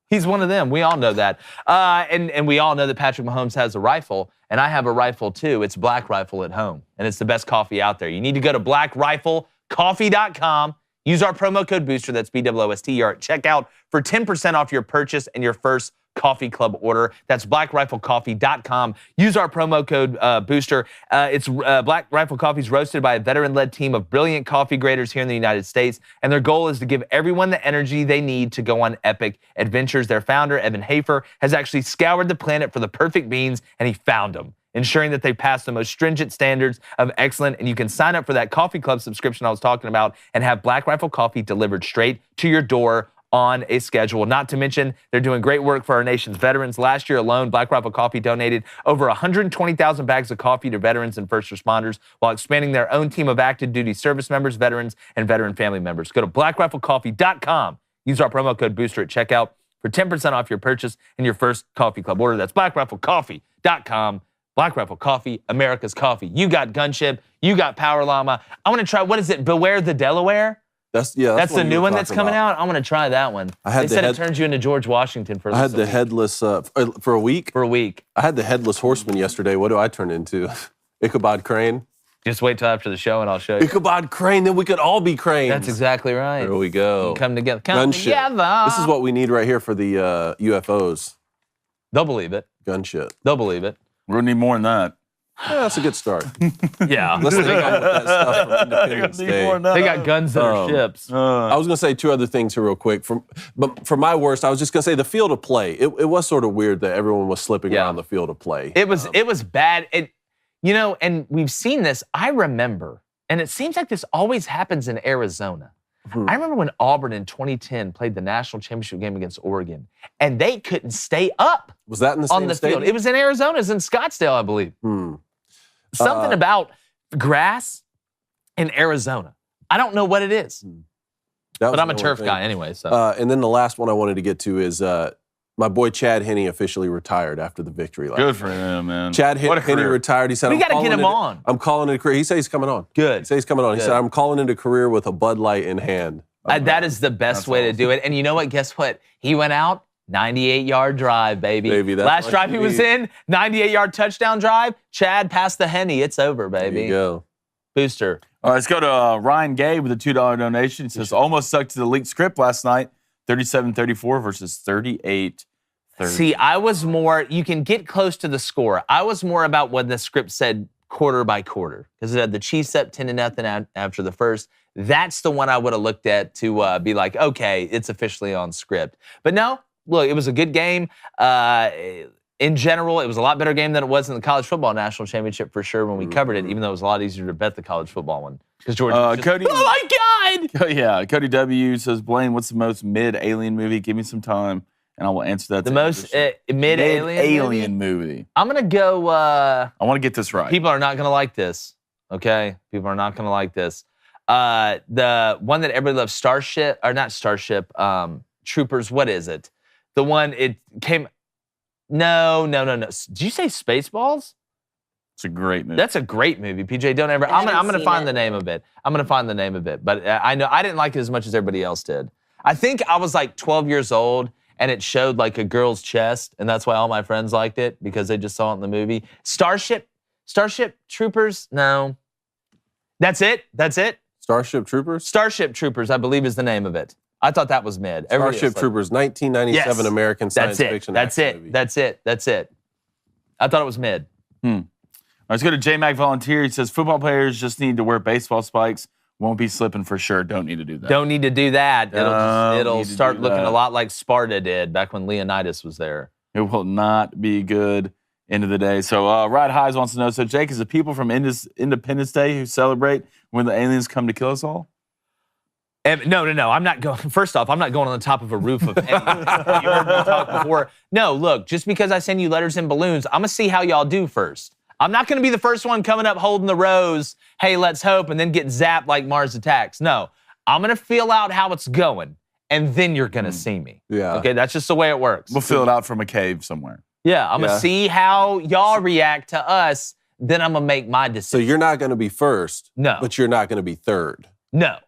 He's one of them. We all know that. And we all know that Patrick Mahomes has a rifle, and I have a rifle too. It's Black Rifle at home, and it's the best coffee out there. You need to go to blackriflecoffee.com. Use our promo code BOOSTER, that's BOOSTER, at checkout for 10% off your purchase and your first coffee club order. That's blackriflecoffee.com. Use our promo code BOOSTER. Black Rifle Coffee is roasted by a veteran-led team of brilliant coffee graders here in the United States, and their goal is to give everyone the energy they need to go on epic adventures. Their founder, Evan Hafer, has actually scoured the planet for the perfect beans, and he found them, ensuring that they pass the most stringent standards of excellence. And you can sign up for that coffee club subscription I was talking about and have Black Rifle Coffee delivered straight to your door on a schedule. Not to mention, they're doing great work for our nation's veterans. Last year alone, Black Rifle Coffee donated over 120,000 bags of coffee to veterans and first responders while expanding their own team of active duty service members, veterans, and veteran family members. Go to blackriflecoffee.com. Use our promo code BOOSTER at checkout for 10% off your purchase and your first coffee club order. That's blackriflecoffee.com. Black Rifle Coffee, America's coffee. You got Gunship, you got Power Llama. I want to try, what is it, Beware the Delaware? That's the new one that's coming out. I'm going to try that one. They said it turns you into George Washington for I had the headless, for a week? For a week. I had the headless horseman yesterday. What do I turn into? Ichabod Crane? Just wait till after the show and I'll show you. Ichabod Crane, then we could all be cranes. That's exactly right. There we go. Come together. Gunship. This is what we need right here for the UFOs. They'll believe it. Gunship. They'll believe it. We're going to need more than that. Yeah, that's a good start. Yeah. Let's take on with that stuff from Independence Day. They got guns that are ships. I was going to say two other things here real quick. But for my worst, I was just going to say the field of play. It was sort of weird that everyone was slipping around the field of play. It was bad. And we've seen this. I remember, and it seems like this always happens in Arizona. I remember when Auburn in 2010 played the national championship game against Oregon, and they couldn't stay up. Was that in the same on the stadium? field? It was in Arizona. It was in Scottsdale, I believe. Something about grass in Arizona. I don't know what it is, but I'm a turf guy anyway. So. And then the last one I wanted to get to is my boy Chad Henne officially retired after the victory last Good for him, man. Chad Henne retired. He said, we got to get him on. I'm calling it a career. He said he's coming on. Good. He said he's coming on. He said, I'm calling it a career with a Bud Light in hand. That is the best way to do it. And you know what? Guess what? He went out, 98-yard drive, baby. Last drive he was in, 98-yard touchdown drive. Chad passed the Henne. It's over, baby. There you go. Booster. All right, let's go to Ryan Gay with a $2 donation. He says, almost stuck to the leaked script last night, 37-34 versus 38-30. See, I was more, you can get close to the score. I was more about what the script said quarter by quarter, because it had the Chiefs up 10-0 after the first. That's the one I would have looked at to be like, okay, it's officially on script. But no, look, it was a good game. In general, it was a lot better game than it was in the college football national championship for sure when we covered it, even though it was a lot easier to bet the college football one. Because Georgia was just, Cody, oh my God! Yeah, Cody W. says, Blaine, what's the most mid-alien movie? Give me some time, and I will answer that. The most mid-alien movie? I'm going to go... I want to get this right. People are not going to like this, okay? People are not going to like this. The one that everybody loves, Starship, or not Starship, Troopers, what is it? The one, it came... No. Did you say Spaceballs? It's a great movie. That's a great movie, PJ. Don't ever... I'm going to find the name of it. I'm going to find the name of it. But I know I didn't like it as much as everybody else did. I think I was like 12 years old, and it showed like a girl's chest, and that's why all my friends liked it, because they just saw it in the movie. Starship Troopers? No. That's it? Starship Troopers? Starship Troopers, I believe, is the name of it. I thought that was mid. Starship Troopers, 1997 American science fiction action movie. That's it. I thought it was mid. Let's go to J-Mac Volunteer. He says, football players just need to wear baseball spikes. Won't be slipping for sure. Don't need to do that. Don't need to do that. It'll start looking a lot like Sparta did back when Leonidas was there. It will not be good end of the day. So Rod Highs wants to know, so Jake, is the people from Independence Day who celebrate when the aliens come to kill us all? No. I'm not going. First off, I'm not going on the top of a roof of any. You heard me talk before. No, look, just because I send you letters and balloons, I'm going to see how y'all do first. I'm not going to be the first one coming up holding the rose, hey, let's hope, and then get zapped like Mars Attacks. No, I'm going to feel out how it's going, and then you're going to see me. Yeah. Okay, that's just the way it works. We'll fill it out from a cave somewhere. Yeah, I'm going to see how y'all react to us, then I'm going to make my decision. So you're not going to be first, No. but you're not going to be third. No,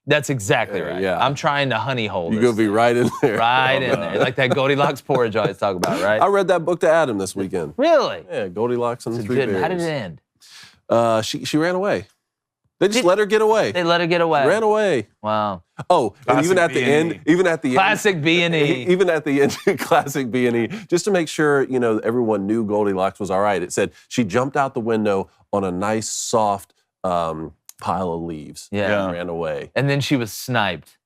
that's exactly right. Yeah. I'm trying to honey hole You're this. going to be right in there. Right in there. Like that Goldilocks porridge I always talk about, right? I read that book to Adam this weekend. Really? Yeah, Goldilocks and the Three Bears. How did it end? She ran away. They just let her get away. They let her get away. She ran away. Wow. Oh, and Classic even at the end, Classic B&E. even at the end, classic B&E, just to make sure, everyone knew Goldilocks was all right. It said she jumped out the window on a nice, soft pile of leaves. Yeah. And ran away. And then she was sniped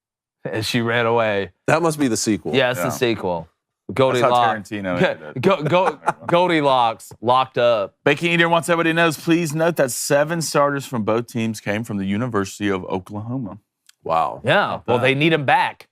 as she ran away. That must be the sequel. Yeah, it's the sequel. Goldilocks. That's how Tarantino ended it. Goldilocks locked up. Bacon Eater wants everybody knows, please note that 7 starters from both teams came from the University of Oklahoma. Wow. Yeah, well, they need him back,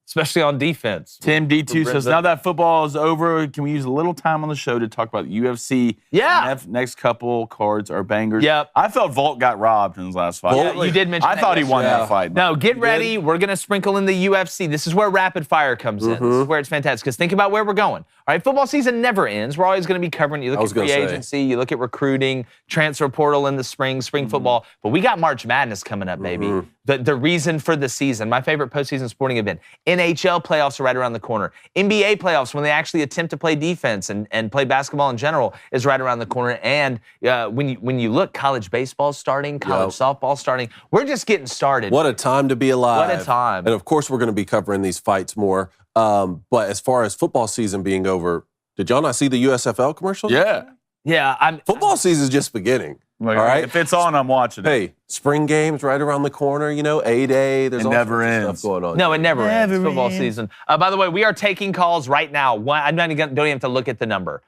especially on defense. Tim D2 says, now that football is over, can we use a little time on the show to talk about UFC? Yeah. Next couple cards are bangers. Yep. I felt Volt got robbed in his last fight. Yeah, you did mention I that thought he won yesterday. that fight. No, get ready. We're going to sprinkle in the UFC. This is where rapid fire comes in. This is where it's fantastic. Because think about where we're going. All right, football season never ends. We're always going to be covering. You look at free agency, you look at recruiting, transfer portal in the spring football. But we got March Madness coming up, baby. The reason for the season, my favorite postseason sporting event. NHL playoffs are right around the corner. NBA playoffs, when they actually attempt to play defense and play basketball in general, is right around the corner. And when you look, college baseball starting, college softball starting. We're just getting started. What a time to be alive. What a time. And of course, we're going to be covering these fights more. But as far as football season being over, did y'all not see the USFL commercials? Yeah. Yeah, Football season's just beginning. Like, all right? If it's on, I'm watching it. Hey, spring games right around the corner, A-Day. There's all never sorts of ends. stuff going on. No, it never ends. Never Football ends. season. By the way, we are taking calls right now. Don't even have to look at the number.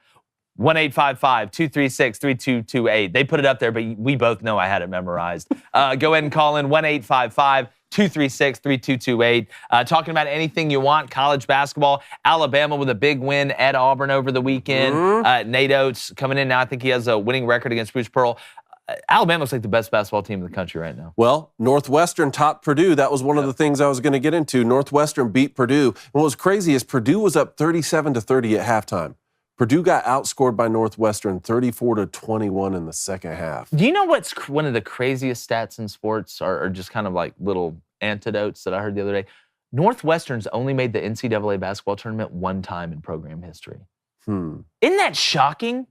1-855-236-3228. They put it up there, but we both know I had it memorized. Go ahead and call in 1-855-236-3228. Talking about anything you want. College basketball. Alabama with a big win at Auburn over the weekend. Nate Oates coming in now. I think he has a winning record against Bruce Pearl. Alabama's like the best basketball team in the country right now. Well, Northwestern topped Purdue. That was one of the things I was going to get into. Northwestern beat Purdue. And what was crazy is Purdue was up 37-30 at halftime. Purdue got outscored by Northwestern 34-21 in the second half. Do you know what's one of the craziest stats in sports, or just kind of like little antidotes that I heard the other day? Northwestern's only made the NCAA basketball tournament one time in program history. Isn't that shocking?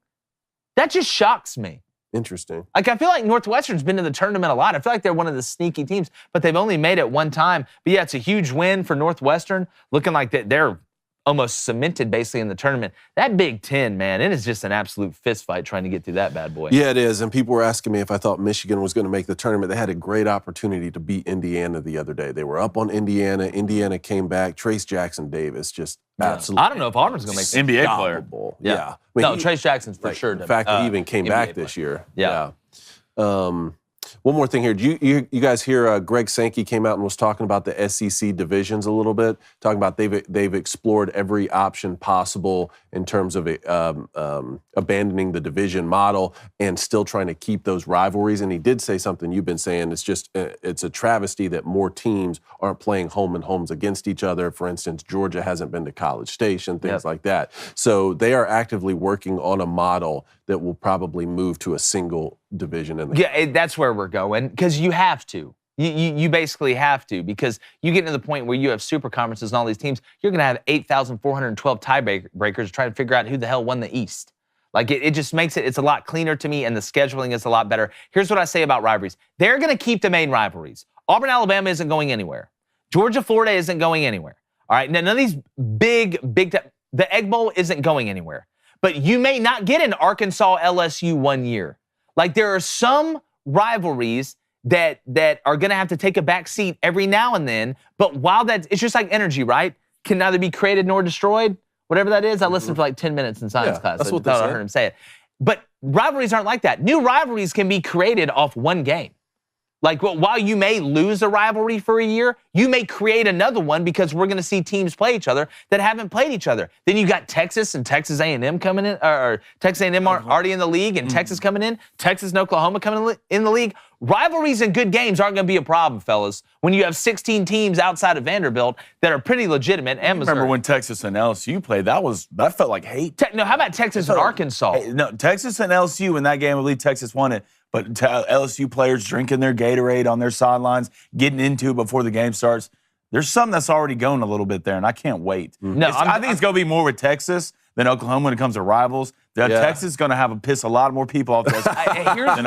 That just shocks me. Interesting. Like, I feel like Northwestern's been to the tournament a lot. I feel like they're one of the sneaky teams, but they've only made it one time. But yeah, it's a huge win for Northwestern, looking like they're almost cemented basically in the tournament. That Big Ten, man, it is just an absolute fist fight trying to get through that bad boy. Yeah, it is. And people were asking me if I thought Michigan was going to make the tournament. They had a great opportunity to beat Indiana the other day. They were up on Indiana. Indiana came back. Trace Jackson Davis just absolutely. I don't know if Auburn's going to make the NBA player. unstoppable. Yeah. Yeah. I mean, No, Trace Jackson's for sure. The fact that he even came NBA back player. this year. Yeah. One more thing here. Did you guys hear Greg Sankey came out and was talking about the SEC divisions a little bit, talking about they've explored every option possible in terms of abandoning the division model and still trying to keep those rivalries. And he did say something you've been saying. It's a travesty that more teams aren't playing home and homes against each other. For instance, Georgia hasn't been to College Station, things like that. So they are actively working on a model that will probably move to a single division. That's where we're going, because you have to. You basically have to, because you get to the point where you have super conferences and all these teams, you're going to have 8,412 tiebreakers trying to figure out who the hell won the East. Like, it just makes it's a lot cleaner to me, and the scheduling is a lot better. Here's what I say about rivalries. They're going to keep the main rivalries. Auburn, Alabama isn't going anywhere. Georgia, Florida isn't going anywhere. All right, now, none of these big, the Egg Bowl isn't going anywhere. But you may not get an Arkansas LSU one year. Like, there are some rivalries that are going to have to take a back seat every now and then. But while it's just like energy, right? Can neither be created nor destroyed. Whatever that is. I listened for like 10 minutes in science class. That's I what thought they I say. heard him say it. But rivalries aren't like that. New rivalries can be created off one game. Like, while you may lose a rivalry for a year, you may create another one, because we're going to see teams play each other that haven't played each other. Then you got Texas and Texas A&M coming in, or Texas A&M are already in the league, and Texas coming in, Texas and Oklahoma coming in the league. Rivalries and good games aren't going to be a problem, fellas, when you have 16 teams outside of Vanderbilt that are pretty legitimate. And Remember when Texas and LSU played? That felt like hate. No, how about Texas and Arkansas? Hey, no, Texas and LSU in that game, I believe Texas won it. But LSU players drinking their Gatorade on their sidelines, getting into it before the game starts. There's something that's already going a little bit there, and I can't wait. No, I think it's going to be more with Texas than Oklahoma when it comes to rivals. Texas is going to have to piss a lot more people off than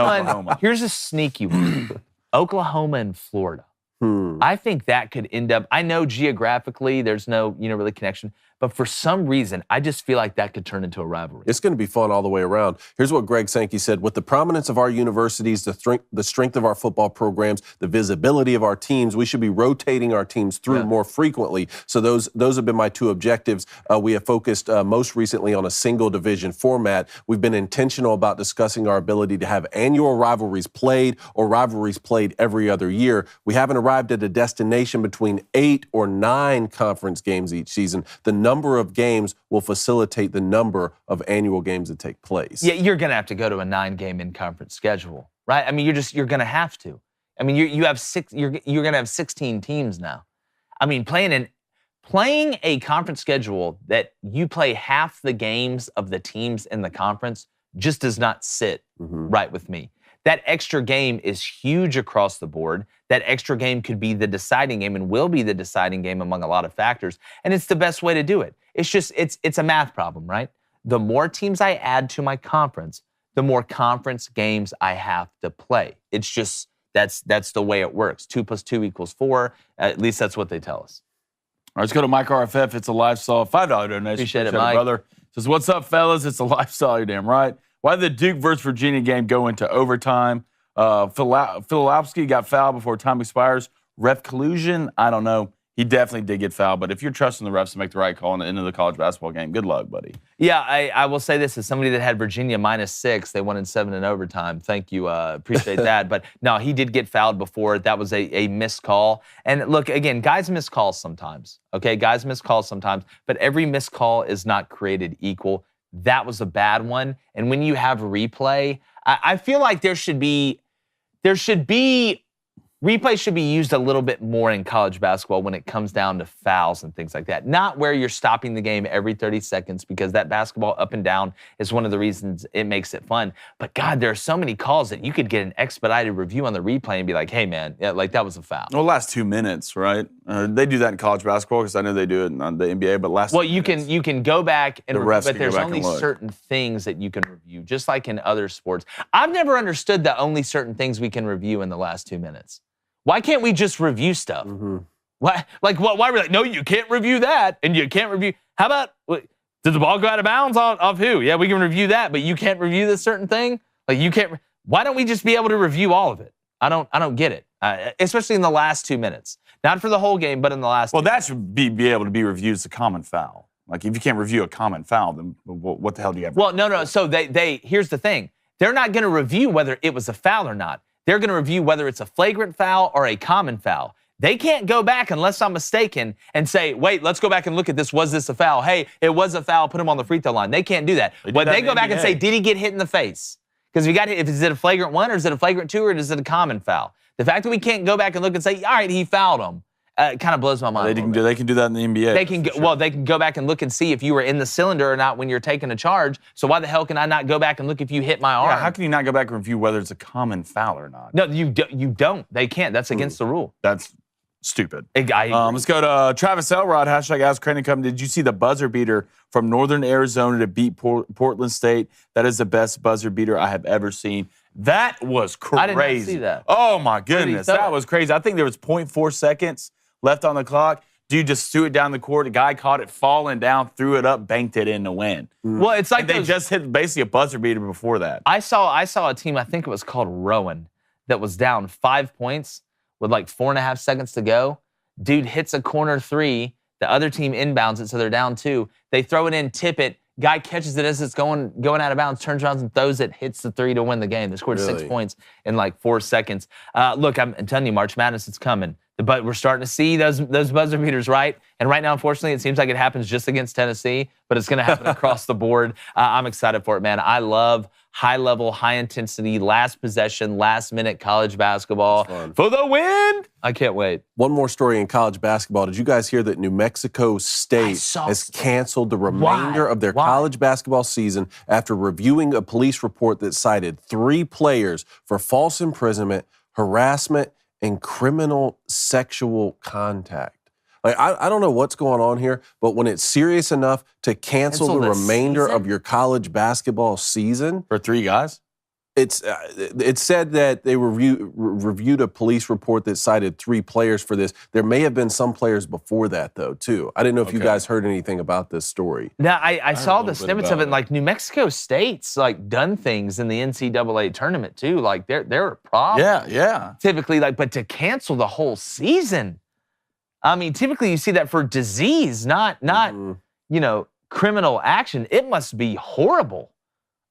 Oklahoma. Here's a sneaky one. Oklahoma and Florida. I think that could end up, I know geographically there's no, really connection, but for some reason, I just feel like that could turn into a rivalry. It's going to be fun all the way around. Here's what Greg Sankey said. With the prominence of our universities, the strength of our football programs, the visibility of our teams, we should be rotating our teams through more frequently. So those have been my two objectives. We have focused most recently on a single division format. We've been intentional about discussing our ability to have annual rivalries played or rivalries played every other year. We haven't arrived at a destination between 8 or 9 conference games each season. The number of games will facilitate the number of annual games that take place. Yeah, you're going to have to go to a 9-game in-conference schedule, right? I mean, you're going to have to. I mean, you have you're going to have 16 teams now. I mean, playing a conference schedule that you play half the games of the teams in the conference just does not sit right with me. That extra game is huge across the board. That extra game could be the deciding game and will be the deciding game among a lot of factors. And it's the best way to do it. It's just, it's a math problem, right? The more teams I add to my conference, the more conference games I have to play. It's just, that's the way it works. 2 + 2 = 4. At least that's what they tell us. All right, let's go to Mike RFF. It's a lifestyle. $5 donation. Appreciate it, Mike. Brother. Says, what's up, fellas? It's a lifestyle. You're damn right. Why did the Duke versus Virginia game go into overtime? Filipowski got fouled before time expires. Ref collusion? I don't know. He definitely did get fouled, but if you're trusting the refs to make the right call in the end of the college basketball game, good luck, buddy. Yeah, I will say this as somebody that had Virginia -6, they won in 7 in overtime. Thank you, appreciate that. But no, he did get fouled before. That was a missed call. And look, again, guys miss calls sometimes. Okay, guys miss calls sometimes, but every missed call is not created equal. That was a bad one. And when you have replay, I feel like replay should be used a little bit more in college basketball when it comes down to fouls and things like that. Not where you're stopping the game every 30 seconds because that basketball up and down is one of the reasons it makes it fun. But God, there are so many calls that you could get an expedited review on the replay and be like, hey man, yeah, like that was a foul. Well, last 2 minutes, right? They do that in college basketball because I know they do it in the NBA, but last well, 2 you minutes, can go back and the refs but can there's go back only and look. certain things that you can review, just like in other sports. I've never understood that only certain things we can review in the last 2 minutes. Why can't we just review stuff? Mm-hmm. Why are we like, no, you can't review that, and you can't review. How about, did the ball go out of bounds off who? Yeah, we can review that, but you can't review this certain thing? Like you can't, why don't we just be able to review all of it? I don't get it, especially in the last 2 minutes. Not for the whole game, but in the last Well, 2 that should be able to be reviewed as a common foul. Like if you can't review a common foul, then what the hell do you have? Well, no. So they here's the thing. They're not going to review whether it was a foul or not. They're going to review whether it's a flagrant foul or a common foul. They can't go back, unless I'm mistaken, and say, wait, let's go back and look at this. Was this a foul? Hey, it was a foul. Put him on the free throw line. They can't do that. But they go back and say, did he get hit in the face? Because is it a flagrant 1 or is it a flagrant 2 or is it a common foul? The fact that we can't go back and look and say, all right, he fouled him, kind of blows my mind. They can do that in the NBA. They can they can go back and look and see if you were in the cylinder or not when you're taking a charge. So why the hell can I not go back and look if you hit my arm? Yeah, how can you not go back and review whether it's a common foul or not? No, you don't. They can't. That's against the rule. That's stupid. Let's go to Travis Elrod, #AskCranium. Did you see the buzzer beater from Northern Arizona to beat Portland State? That is the best buzzer beater I have ever seen. That was crazy. I did not see that. Oh, my goodness. That was crazy. I think there was 0.4 seconds left on the clock. Dude just threw it down the court. The guy caught it falling down, threw it up, banked it in to win. Well, it's like they just hit basically a buzzer beater before that. I saw a team, I think it was called Rowan, that was down 5 points with like 4.5 seconds to go. Dude hits a corner 3. The other team inbounds it, so they're down 2. They throw it in, tip it. Guy catches it as it's going out of bounds, turns around and throws it, hits the 3 to win the game. They scored 6 points in like 4 seconds. Look, I'm telling you, March Madness, it's coming. But we're starting to see those buzzer beaters, right? And right now, unfortunately, it seems like it happens just against Tennessee, but it's going to happen across the board. I'm excited for it, man. I love high-level, high-intensity, last possession, last-minute college basketball for the win. I can't wait. One more story in college basketball. Did you guys hear that New Mexico State has canceled the remainder of their college basketball season after reviewing a police report that cited 3 players for false imprisonment, harassment, and criminal sexual contact? Like, I don't know what's going on here, but when it's serious enough to cancel the remainder of your college basketball season. For 3 guys? It's said that they reviewed a police report that cited 3 players for this. There may have been some players before that, though, too. I didn't know if you guys heard anything about this story. Now, I saw the snippets of it. Like, New Mexico State's, like, done things in the NCAA tournament, too. Like, they're a problem. Yeah. Typically, like, but to cancel the whole season, I mean, typically you see that for disease, not criminal action. It must be horrible.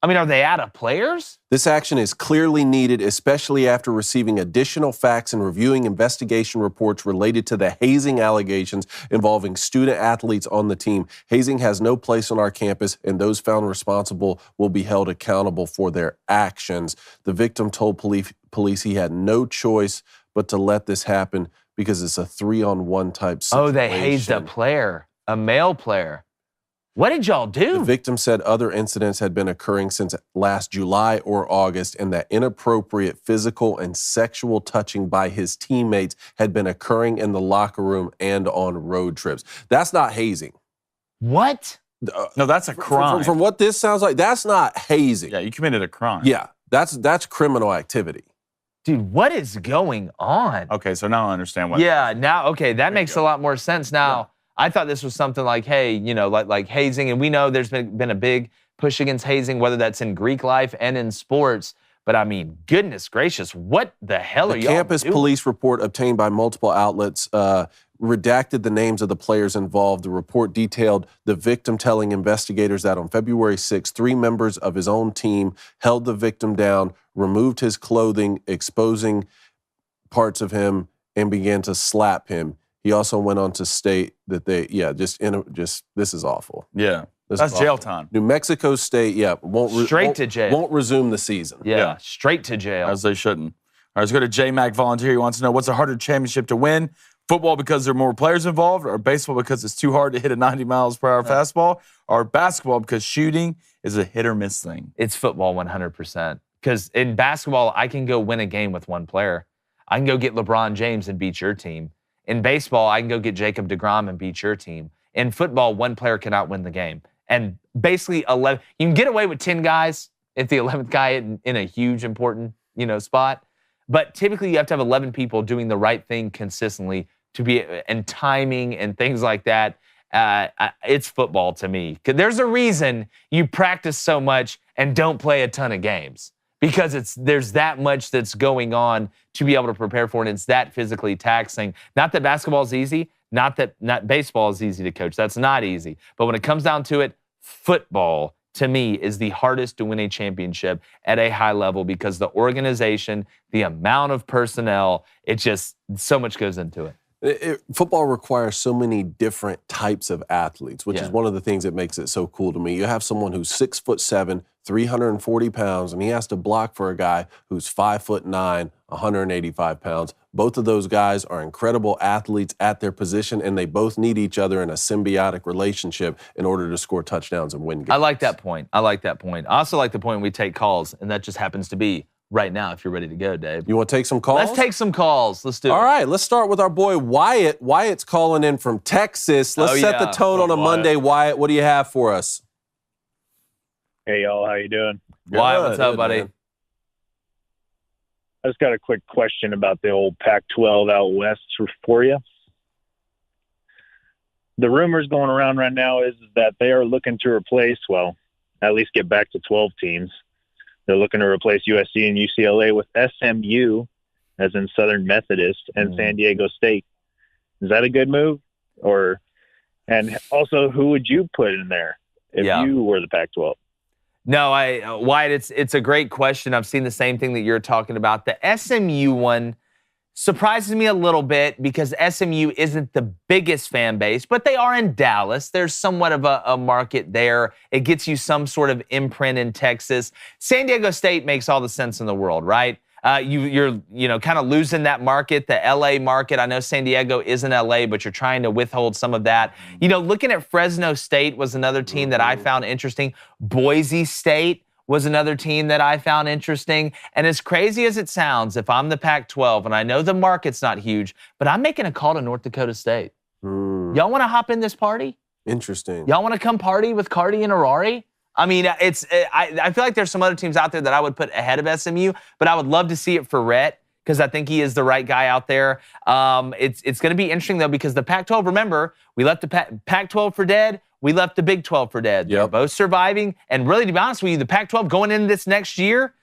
I mean, are they out of players? This action is clearly needed, especially after receiving additional facts and reviewing investigation reports related to the hazing allegations involving student athletes on the team. Hazing has no place on our campus, and those found responsible will be held accountable for their actions. The victim told police he had no choice but to let this happen because it's a 3-on-1 type situation. Oh, they hazed a player, a male player. What did y'all do? The victim said other incidents had been occurring since last July or August, and that inappropriate physical and sexual touching by his teammates had been occurring in the locker room and on road trips. That's not hazing. What? No, that's a crime. From what this sounds like, that's not hazing. Yeah, you committed a crime. Yeah, that's criminal activity. Dude, what is going on? Okay, so now I understand what. Yeah, now, okay, that makes a lot more sense now. Yeah. I thought this was something like, hey, like hazing, and we know there's been a big push against hazing, whether that's in Greek life and in sports. But I mean, goodness gracious, what the hell are y'all doing? The campus police report obtained by multiple outlets redacted the names of the players involved. The report detailed the victim telling investigators that on February 6th, 3 members of his own team held the victim down, removed his clothing, exposing parts of him, and began to slap him. He also went on to state that this is awful. Yeah. This That's is jail awful. time. New Mexico State, Straight to jail. Won't resume the season. Yeah, straight to jail. As they shouldn't. All right, let's go to J-Mac Volunteer. He wants to know, what's a harder championship to win? Football because there are more players involved, or baseball because it's too hard to hit a 90 miles per hour fastball, or basketball because shooting is a hit or miss thing? It's football 100%. Because in basketball, I can go win a game with one player. I can go get LeBron James and beat your team. In baseball, I can go get Jacob deGrom and beat your team. In football, one player cannot win the game. And basically, 11. You can get away with 10 guys if the 11th guy in a huge, important, spot. But typically, you have to have 11 people doing the right thing consistently to be, and timing and things like that. It's football to me. 'Cause there's a reason you practice so much and don't play a ton of games, because there's that much that's going on to be able to prepare for it. And it's that physically taxing. Not that basketball is easy. Not baseball is easy to coach. That's not easy. But when it comes down to it, football, to me, is the hardest to win a championship at a high level, because the organization, the amount of personnel, so much goes into it. Football requires so many different types of athletes, which is one of the things that makes it so cool to me. You have someone who's 6'7", 340 pounds, and he has to block for a guy who's 5'9", 185 pounds. Both of those guys are incredible athletes at their position, and they both need each other in a symbiotic relationship in order to score touchdowns and win games. I like that point. I also like the point we take calls, and that just happens to be right now, if you're ready to go, Dave. You want to take some calls? Let's take some calls. Let's do it. All right, let's start with our boy Wyatt. Wyatt's calling in from Texas. Let's set the tone on a Monday. Wyatt, what do you have for us? Hey, y'all. How you doing? Wyatt, what's up, buddy? Man. I just got a quick question about the old Pac-12 out west for you. The rumors going around right now is that they are looking to replace, at least get back to 12 teams. They're looking to replace USC and UCLA with SMU, as in Southern Methodist, and San Diego State. Is that a good move? And also, who would you put in there if you were the Pac-12? No, Wyatt, it's a great question. I've seen the same thing that you're talking about. The SMU one surprises me a little bit, because SMU isn't the biggest fan base, but they are in Dallas. There's somewhat of a market there. It gets you some sort of imprint in Texas. San Diego State makes all the sense in the world, right? You're kind of losing that market, the LA market. I know San Diego isn't LA, but you're trying to withhold some of that. Looking at Fresno State was another team that I found interesting. Boise State was another team that I found interesting. And as crazy as it sounds, if I'm the Pac-12, and I know the market's not huge, but I'm making a call to North Dakota State. Y'all want to hop in this party? Interesting. Y'all want to come party with Cardi and Arari? I mean, I feel like there's some other teams out there that I would put ahead of SMU, but I would love to see it for Rhett, because I think he is the right guy out there. It's going to be interesting, though, because the Pac-12, remember, we left the Pac-12 for dead. We left the Big 12 for dead. They're both surviving. And really, to be honest with you, the Pac-12 going into this next year,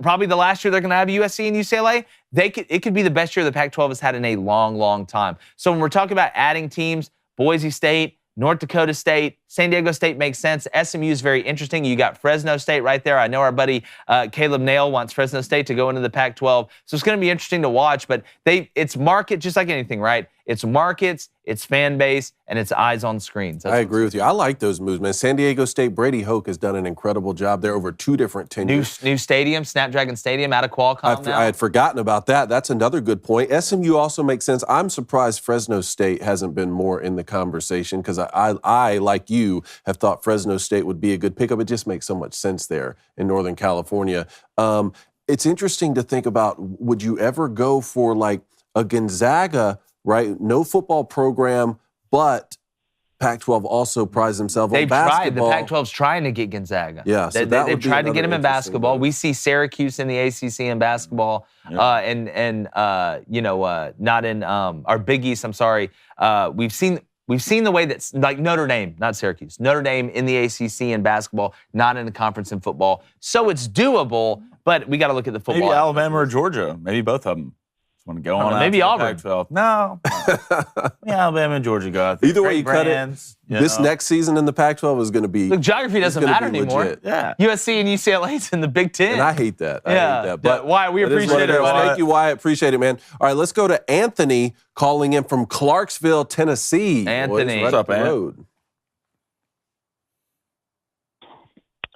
probably the last year they're going to have USC and UCLA, it could be the best year the Pac-12 has had in a long, long time. So when we're talking about adding teams, Boise State, North Dakota State, San Diego State makes sense. SMU is very interesting. You got Fresno State right there. I know our buddy Caleb Nail wants Fresno State to go into the Pac-12. So it's going to be interesting to watch. But it's market, just like anything, right? It's markets, it's fan base, and it's eyes on screens. I agree with you. I like those moves, man. San Diego State, Brady Hoke has done an incredible job there over 2 different tenures. New stadium, Snapdragon Stadium, out of Qualcomm now. I had forgotten about that. That's another good point. SMU also makes sense. I'm surprised Fresno State hasn't been more in the conversation, because I, like you, have thought Fresno State would be a good pickup. It just makes so much sense there in Northern California. It's interesting to think about, would you ever go for like a Gonzaga, right? No football program, but Pac-12 also prides themselves on basketball. The Pac-12's trying to get Gonzaga. Yeah, so they've tried to get him in basketball. Move. We see Syracuse in the ACC in basketball, not in our Big East. I'm sorry. We've seen We've seen the way that's like Notre Dame, not Syracuse. Notre Dame in the ACC in basketball, not in the conference in football. So it's doable, but we got to look at the football. Maybe Alabama or Georgia. Maybe both of them. Just want to go on. Maybe Auburn. Pac-12. No. Yeah, Alabama and Georgia go out there. Either way you cut it, brands, this next season in the Pac-12 is going to be. Look, geography doesn't matter anymore. Legit. Yeah. USC and UCLA's in the Big Ten. And I hate that. I hate that. But Wyatt, we appreciate it. Thank you, Wyatt. Appreciate it, man. All right, let's go to Anthony calling in from Clarksville, Tennessee. Anthony. What's up, man?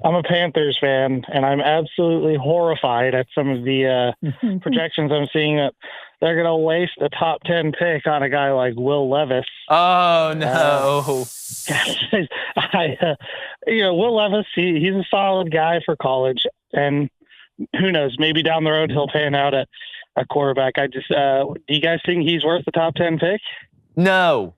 I'm a Panthers fan, and I'm absolutely horrified at some of the projections I'm seeing that they're going to waste a top 10 pick on a guy like Will Levis. Oh, no. Will Levis, he's a solid guy for college, and who knows, maybe down the road he'll pan out at a quarterback. Do you guys think he's worth the top 10 pick? No.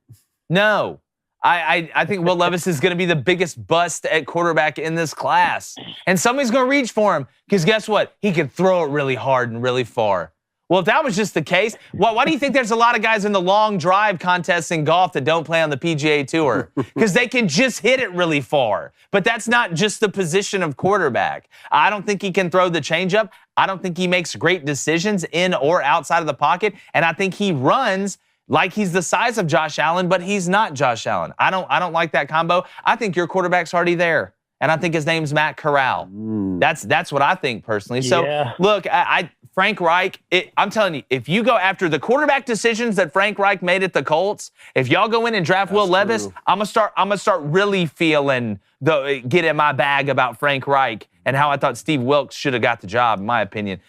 I think Will Levis is going to be the biggest bust at quarterback in this class. And somebody's going to reach for him because guess what? He can throw it really hard and really far. Well, if that was just the case, why do you think there's a lot of guys in the long drive contests in golf that don't play on the PGA Tour? Because they can just hit it really far. But that's not just the position of quarterback. I don't think he can throw the changeup. I don't think he makes great decisions in or outside of the pocket. And I think he runs like he's the size of Josh Allen, but he's not Josh Allen. I don't like that combo. I think your quarterback's already there. And I think his name's Matt Corral. That's what I think personally. So, look, Frank Reich, I'm telling you, if you go after the quarterback decisions that Frank Reich made at the Colts, if y'all go in and draft Will Levis, I'm gonna start really feeling get in my bag about Frank Reich and how I thought Steve Wilkes should have got the job, in my opinion.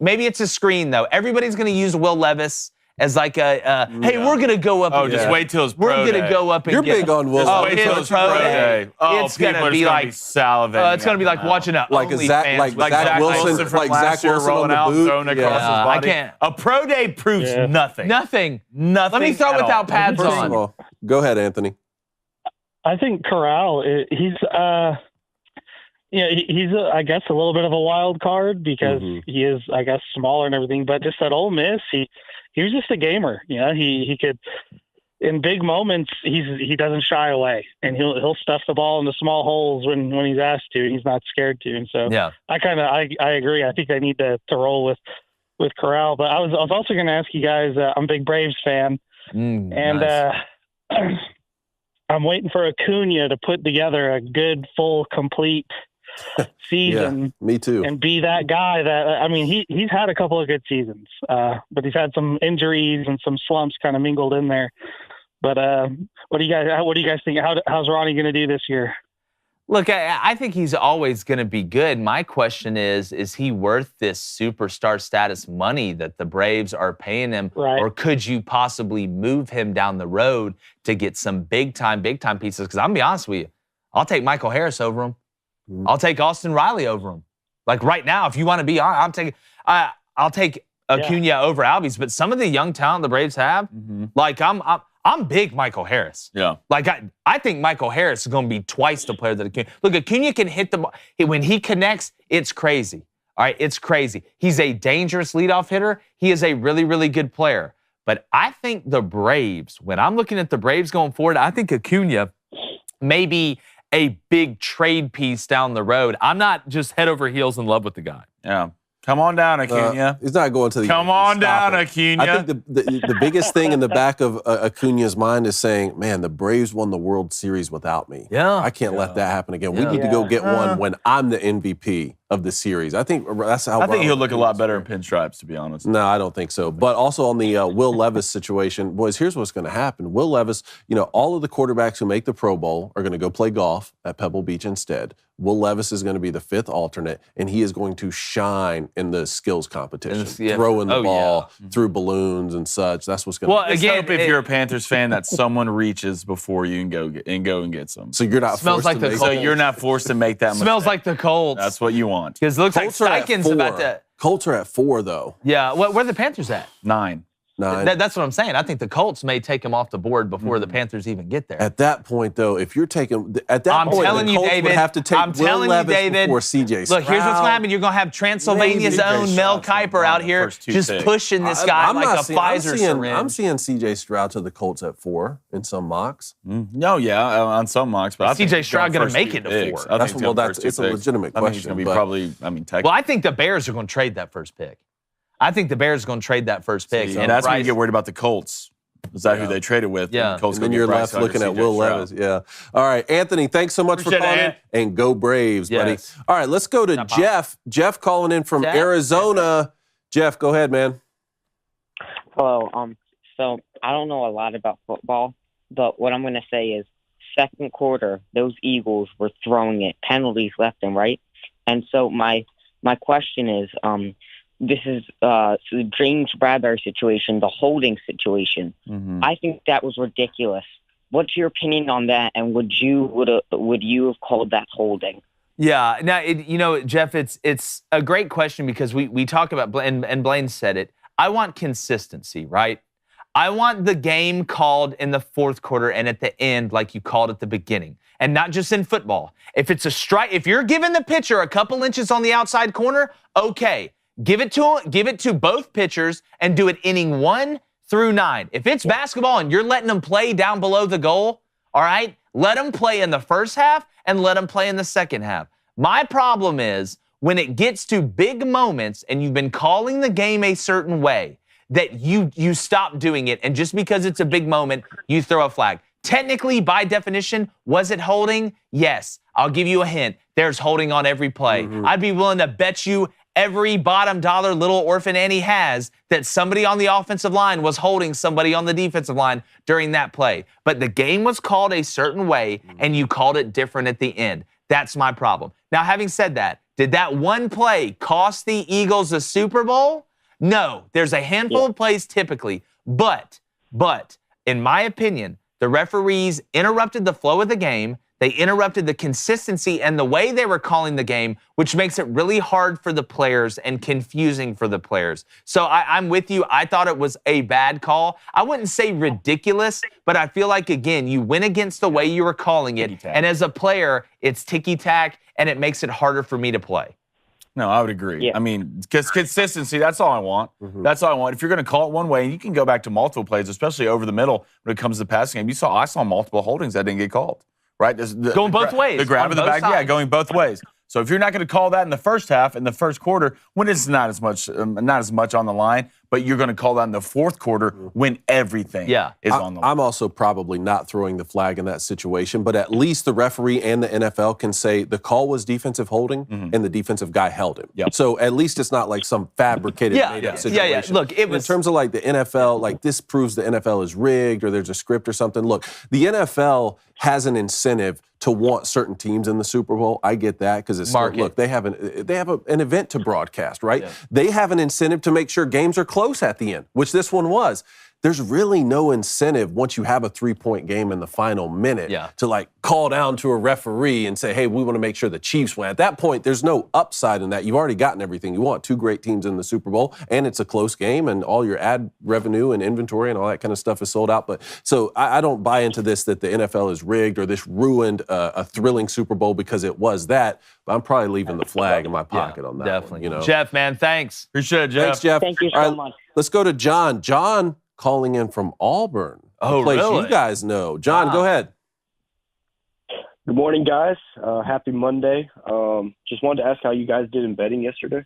Maybe it's a screen though. Everybody's gonna use Will Levis as like hey, we're going to go up. Just wait till his pro We're going to go up and You're get big on Will. Wait till his pro day. It's going to be like salivating. It's going to be like watching a like Zach Wilson from last year rolling out, throwing across his body. I can't. A pro day proves nothing. Nothing. Let me throw without pads First on. of all, go ahead, Anthony. I think Corral, he's I guess a little bit of a wild card because he is, I guess, smaller and everything. But just at Ole Miss, he was just a gamer. He could, in big moments, he doesn't shy away, and he'll stuff the ball in the small holes when he's asked to, and he's not scared to. And so I agree. I think I need to roll with Corral. But I was also going to ask you guys. I'm a big Braves fan, and I'm waiting for Acuna to put together a good, full, complete season. Me too. And be that guy that, he's had a couple of good seasons, but he's had some injuries and some slumps kind of mingled in there. But what do you guys think? How's Ronnie going to do this year? Look, I think he's always going to be good. My question is he worth this superstar status money that the Braves are paying him? Right. Or could you possibly move him down the road to get some big time pieces? Because I'm going to be honest with you, I'll take Michael Harris over him. I'll take Austin Riley over him. Like right now, if you want to be on, I'll take Acuna over Albies. But some of the young talent the Braves have, like I'm big Michael Harris. Yeah. Like I think Michael Harris is going to be twice the player that Acuna. Look, Acuna can hit the ball. When he connects, it's crazy. All right, it's crazy. He's a dangerous leadoff hitter. He is a really, really good player. But I think the Braves, when I'm looking at the Braves going forward, I think Acuna may be a big trade piece down the road. I'm not just head over heels in love with the guy. Yeah. Come on down, Acuna. He's not going to the Come on down, Acuna. I think the biggest thing in the back of Acuna's mind is saying, man, the Braves won the World Series without me. Yeah. I can't let that happen again. We need to go get one when I'm the MVP of the series. I think that's how. I think he'll look a lot better in pinstripes, to be honest. No, I don't think so. But also on the Will Levis situation, boys, here's what's going to happen. Will Levis, all of the quarterbacks who make the Pro Bowl are going to go play golf at Pebble Beach instead. Will Levis is going to be the fifth alternate, and he is going to shine in the skills competition, throwing the ball through balloons and such. That's what's going to happen. Well, again, if you're a Panthers fan, that someone reaches before you and go and get some. So you're not Smells forced like to the make Colts. So you're not forced to make that mistake. Smells like the Colts. That's what you want. Because it looks Colts like are at Steichen's 4. about to. Colts are at 4, though. Yeah. Where are the Panthers at? 9. 9. That's what I'm saying. I think the Colts may take him off the board before the Panthers even get there. At that point, though, if you're taking at that I'm point, telling the you, Colts David, would have to take I'm Will telling you, Levis David, before C.J. Stroud. Look, here's what's going to happen. You're going to have Transylvania's Maybe own C.J. Mel Stroud's Kiper out the here first two just picks. pushing this guy I'm like not a seeing- Pfizer syringe. I'm seeing C.J. Stroud to the Colts at 4 in some mocks. No, yeah, on some mocks, but I think C.J. he's Stroud going gonna make it to picks. 4. I think That's he's well, going that's first two it's a picks. legitimate I think he's question. going to be but probably. Technically. Well, I think the Bears are going to trade that first pick. I think the Bears are going to trade that first pick. and And that's when you Bryce- get worried about the Colts. Is that who they traded with? Yeah. And the Colts and then go you're get Bryce left Young or looking at C.J. Will Stroud. Levis. Yeah. All right, Anthony, thanks so much Appreciate for calling. it, Ant. And go Braves, buddy. Yes. All right, let's go to Not pop. Jeff. Jeff calling in from Jeff? Arizona. Jeff, go ahead, man. Hello. So I don't know a lot about football, but what I'm going to say is second quarter, those Eagles were throwing it penalties left and right. And so my question is, this is the James Bradbury situation, the holding situation. Mm-hmm. I think that was ridiculous. What's your opinion on that? And would you have called that holding? Yeah. Now, Jeff, it's a great question because we talk about, and Blaine said it, I want consistency, right? I want the game called in the fourth quarter and at the end like you called at the beginning, and not just in football. If it's a strike, if you're giving the pitcher a couple inches on the outside corner, okay, give it to both pitchers and do it inning 1 through 9. If it's basketball and you're letting them play down below the goal, all right, let them play in the first half and let them play in the second half. My problem is when it gets to big moments and you've been calling the game a certain way, that you stop doing it, and just because it's a big moment, you throw a flag. Technically, by definition, was it holding? Yes. I'll give you a hint. There's holding on every play. I'd be willing to bet you every bottom dollar little orphan Annie has that somebody on the offensive line was holding somebody on the defensive line during that play. But the game was called a certain way, and you called it different at the end. That's my problem. Now, having said that, did that one play cost the Eagles the Super Bowl? No, there's a handful of plays typically, but in my opinion, the referees interrupted the flow of the game. They interrupted the consistency and the way they were calling the game, which makes it really hard for the players and confusing for the players. So I'm with you. I thought it was a bad call. I wouldn't say ridiculous, but I feel like, again, you went against the way you were calling it. Ticky-tack. And as a player, it's ticky-tack, and it makes it harder for me to play. No, I would agree. Yeah. I mean, because consistency, that's all I want. That's all I want. If you're going to call it one way, and you can go back to multiple plays, especially over the middle when it comes to the passing game. I saw multiple holdings that didn't get called, right? Going both ways, The grab on in the both back, sides. going both ways. So if you're not going to call that in the first half, in the first quarter, when it's not as much on the line, but you're going to call that in the fourth quarter when everything is on the line. I'm also probably not throwing the flag in that situation, but at least the referee and the NFL can say the call was defensive holding and the defensive guy held him. Yep. So at least it's not like some fabricated made-up situation. Look, it was in terms of like the NFL, like this proves the NFL is rigged or there's a script or something. Look, the NFL has an incentive to want certain teams in the Super Bowl. I get that because it's Market. look, they have an event to broadcast, right? Yeah. They have an incentive to make sure games are close at the end, which this one was. There's really no incentive once you have a 3-point game in the final minute to like call down to a referee and say, hey, we want to make sure the Chiefs win. At that point, there's no upside in that. You've already gotten everything you want. 2 great teams in the Super Bowl, and it's a close game, and all your ad revenue and inventory and all that kind of stuff is sold out. But so I don't buy into this that the NFL is rigged or this ruined a thrilling Super Bowl because it was that. But I'm probably leaving the flag in my pocket on that definitely. one. Jeff, man, thanks. Appreciate it, Jeff. Thanks, Jeff. Thank you so All right, much. Let's go to John. John calling in from Auburn. Oh, a place really? you guys know. John, Wow. go ahead. Good morning, guys. Happy Monday. Just wanted to ask how you guys did in betting yesterday.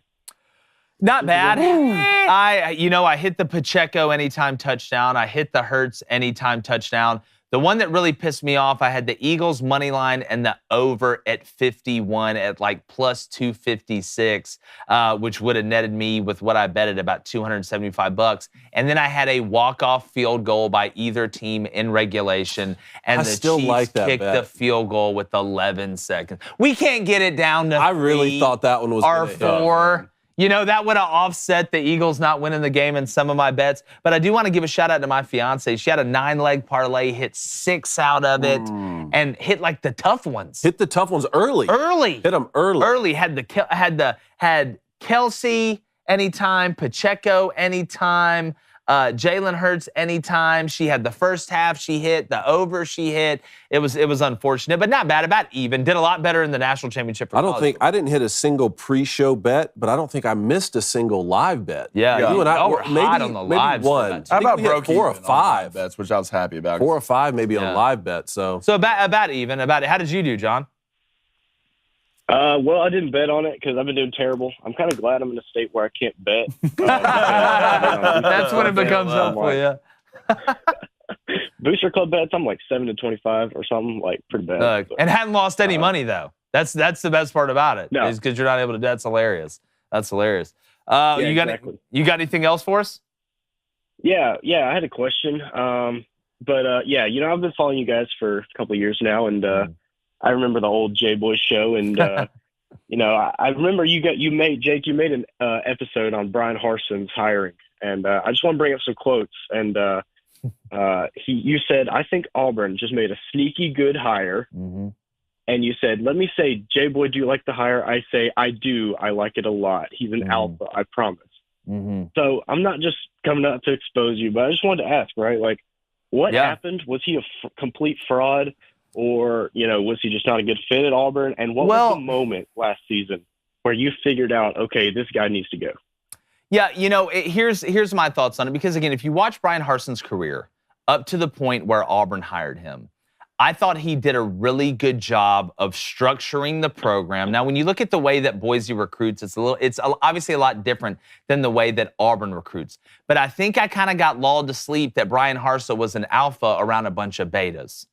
Not bad. I hit the Pacheco anytime touchdown. I hit the Hurts anytime touchdown. The one that really pissed me off, I had the Eagles money line and the over at 51 at like plus 256, which would have netted me with what I betted about $275. And then I had a walk-off field goal by either team in regulation, and I the still Chiefs like that kicked bet. the field goal with 11 seconds. We can't get it down to I really 3 thought that one was or gonna hit. 4. That would have offset the Eagles not winning the game in some of my bets. But I do want to give a shout out to my fiance. She had a 9-leg parlay, hit 6 out of it, and hit like the tough ones. Hit the tough ones early. Early. Hit them early. Early. Had Kelsey anytime, Pacheco anytime. Jalen Hurts anytime. She had the first half she hit, the over she hit. It was unfortunate, but not bad. About even. Did a lot better in the national championship. I didn't hit a single pre-show bet, but I don't think I missed a single live bet. Yeah. You and I were hot on the live. One. How about broke 4 or 5 bets, which I was happy about. 4 or 5 maybe on live bet. So about even. How did you do, John? Well, I didn't bet on it because I've been doing terrible. I'm kind of glad I'm in a state where I can't bet. That's when it becomes helpful, yeah. Booster Club bets, I'm like 7-25 or something, like pretty bad. And hadn't lost any money, though. That's the best part about it. No. Is because you're not able to. That's hilarious. Yeah, You got exactly. You got anything else for us? Yeah, I had a question. But I've been following you guys for a couple of years now, and I remember the old J-Boy show, and I remember you made an episode on Brian Harsin's hiring, and I just want to bring up some quotes. And you said, "I think Auburn just made a sneaky good hire." Mm-hmm. And you said, "Let me say, J-Boy, do you like the hire?" I say, "I do. I like it a lot. He's an alpha, I promise." Mm-hmm. So I'm not just coming out to expose you, but I just wanted to ask, right? Like, what happened? Was he a complete fraud? Or, was he just not a good fit at Auburn? And what was the moment last season where you figured out, okay, this guy needs to go? Yeah, here's my thoughts on it. Because, again, if you watch Brian Harsin's career up to the point where Auburn hired him, I thought he did a really good job of structuring the program. Now, when you look at the way that Boise recruits, it's obviously a lot different than the way that Auburn recruits. But I think I kind of got lulled to sleep that Brian Harsin was an alpha around a bunch of betas.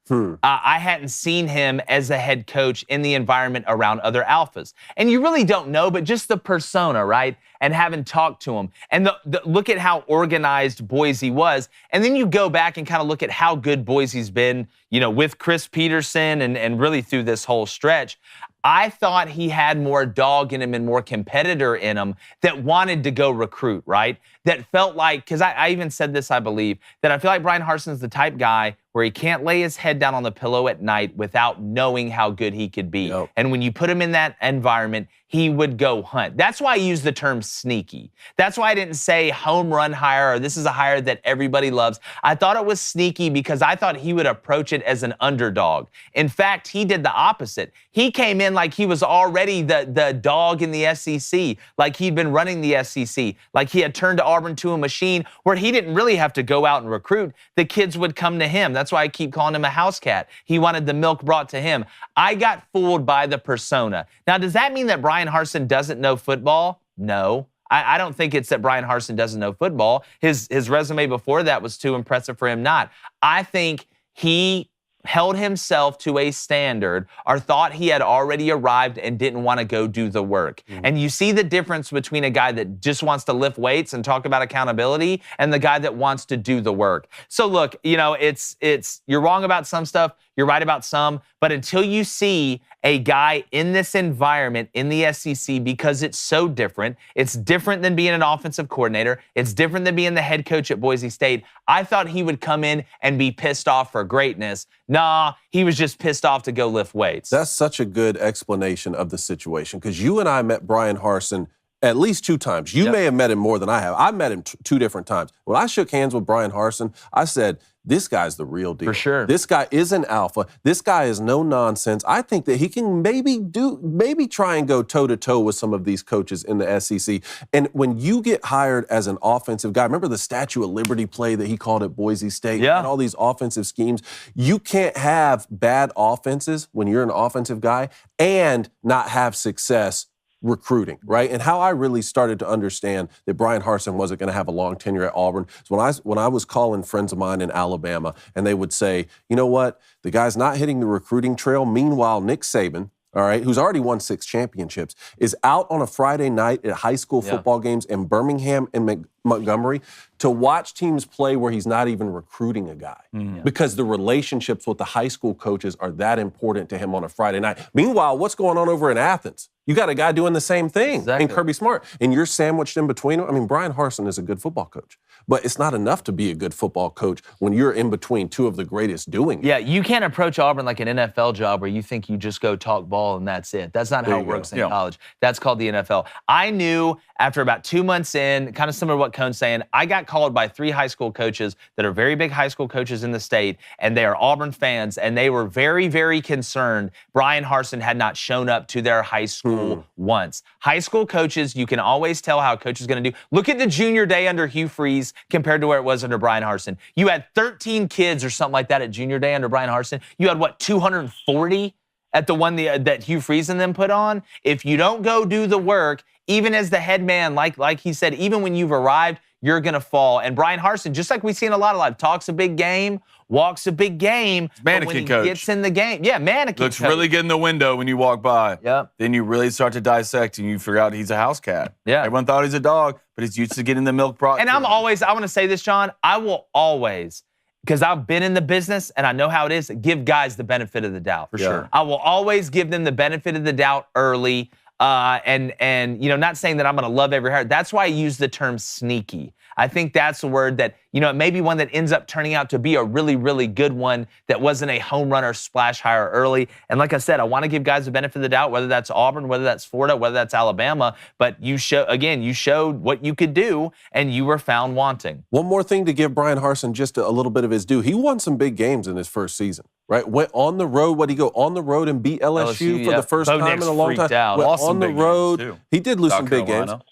I hadn't seen him as a head coach in the environment around other alphas. And you really don't know, but just the persona, right? And having talked to him. And look at how organized Boise was. And then you go back and kind of look at how good Boise's been, with Chris Peterson and really through this whole stretch. I thought he had more dog in him and more competitor in him that wanted to go recruit, right? That felt like, because I even said this, I believe, that I feel like Brian Harsin's the type guy where he can't lay his head down on the pillow at night without knowing how good he could be. Yep. And when you put him in that environment, he would go hunt. That's why I use the term sneaky. That's why I didn't say home run hire or this is a hire that everybody loves. I thought it was sneaky because I thought he would approach it as an underdog. In fact, he did the opposite. He came in like he was already the dog in the SEC, like he'd been running the SEC, like he had turned Auburn to a machine where he didn't really have to go out and recruit. The kids would come to him. That's why I keep calling him a house cat. He wanted the milk brought to him. I got fooled by the persona. Now, does that mean that Brian Harsin doesn't know football? No. I don't think it's that Brian Harsin doesn't know football. His resume before that was too impressive for him not. I think he held himself to a standard or thought he had already arrived and didn't want to go do the work. And you see the difference between a guy that just wants to lift weights and talk about accountability and the guy that wants to do the work. So look, it's you're wrong about some stuff, you're right about some, but until you see a guy in this environment in the SEC, because it's so different, it's different than being an offensive coordinator, it's different than being the head coach at Boise State. I thought he would come in and be pissed off for greatness. Nah, he was just pissed off to go lift weights. That's such a good explanation of the situation because you and I met Brian Harsin at least 2 times. You may have met him more than I have. I met him 2 different times. When I shook hands with Brian Harsin, I said, this guy's the real deal. For sure. This guy is an alpha. This guy is no nonsense. I think that he can maybe try and go toe-to-toe with some of these coaches in the SEC. And when you get hired as an offensive guy, remember the Statue of Liberty play that he called at Boise State? Yeah. And all these offensive schemes. You can't have bad offenses when you're an offensive guy and not have success recruiting, right? And how I really started to understand that Brian Harsin wasn't going to have a long tenure at Auburn is when I was calling friends of mine in Alabama, and they would say, you know what? The guy's not hitting the recruiting trail. Meanwhile, Nick Saban, all right, who's already won 6 championships, is out on a Friday night at high school football games in Birmingham and Montgomery to watch teams play where he's not even recruiting a guy because the relationships with the high school coaches are that important to him on a Friday night. Meanwhile, what's going on over in Athens? You got a guy doing the same thing in Kirby Smart, and you're sandwiched in between them. I mean, Brian Harsin is a good football coach, but it's not enough to be a good football coach when you're in between 2 of the greatest doing it. Yeah, you can't approach Auburn like an NFL job where you think you just go talk ball and that's it. That's not how it works in college. That's called the NFL. I knew after about 2 months in, kind of similar to what Cohn's saying, I got called by 3 high school coaches that are very big high school coaches in the state, and they are Auburn fans, and they were very, very concerned Brian Harsin had not shown up to their high school once. High school coaches, you can always tell how a coach is going to do. Look at the junior day under Hugh Freeze compared to where it was under Brian Harsin. You had 13 kids or something like that at junior day under Brian Harsin. You had, 240 at the one that Hugh Freeze and them put on? If you don't go do the work, even as the head man, like he said, even when you've arrived, you're going to fall. And Brian Harsin, just like we've seen a lot of live, talks a big game, walks a big game. Mannequin but when he coach. Gets in the game. Yeah, mannequin Looks coach. really good in the window when you walk by. Yep. Then you really start to dissect and you figure out he's a house cat. Yeah. Everyone thought he's a dog, but he's used to getting the milk brought. And to I him. want to say this, John, I will always, because I've been in the business and I know how it is, give guys the benefit of the doubt. For sure. I will always give them the benefit of the doubt early. And not saying that I'm going to love every hire. That's why I use the term sneaky. I think that's a word that, it may be one that ends up turning out to be a really, really good one that wasn't a home run or splash hire early. And like I said, I want to give guys the benefit of the doubt, whether that's Auburn, whether that's Florida, whether that's Alabama. But you showed what you could do, and you were found wanting. One more thing to give Brian Harsin just a little bit of his due. He won some big games in his first season, right? Went on the road. What did he go on the road and beat LSU for the first Bo time Nix in a long freaked time? out. Went Lost some on the big road. games, too. He did lose South some big Carolina. games.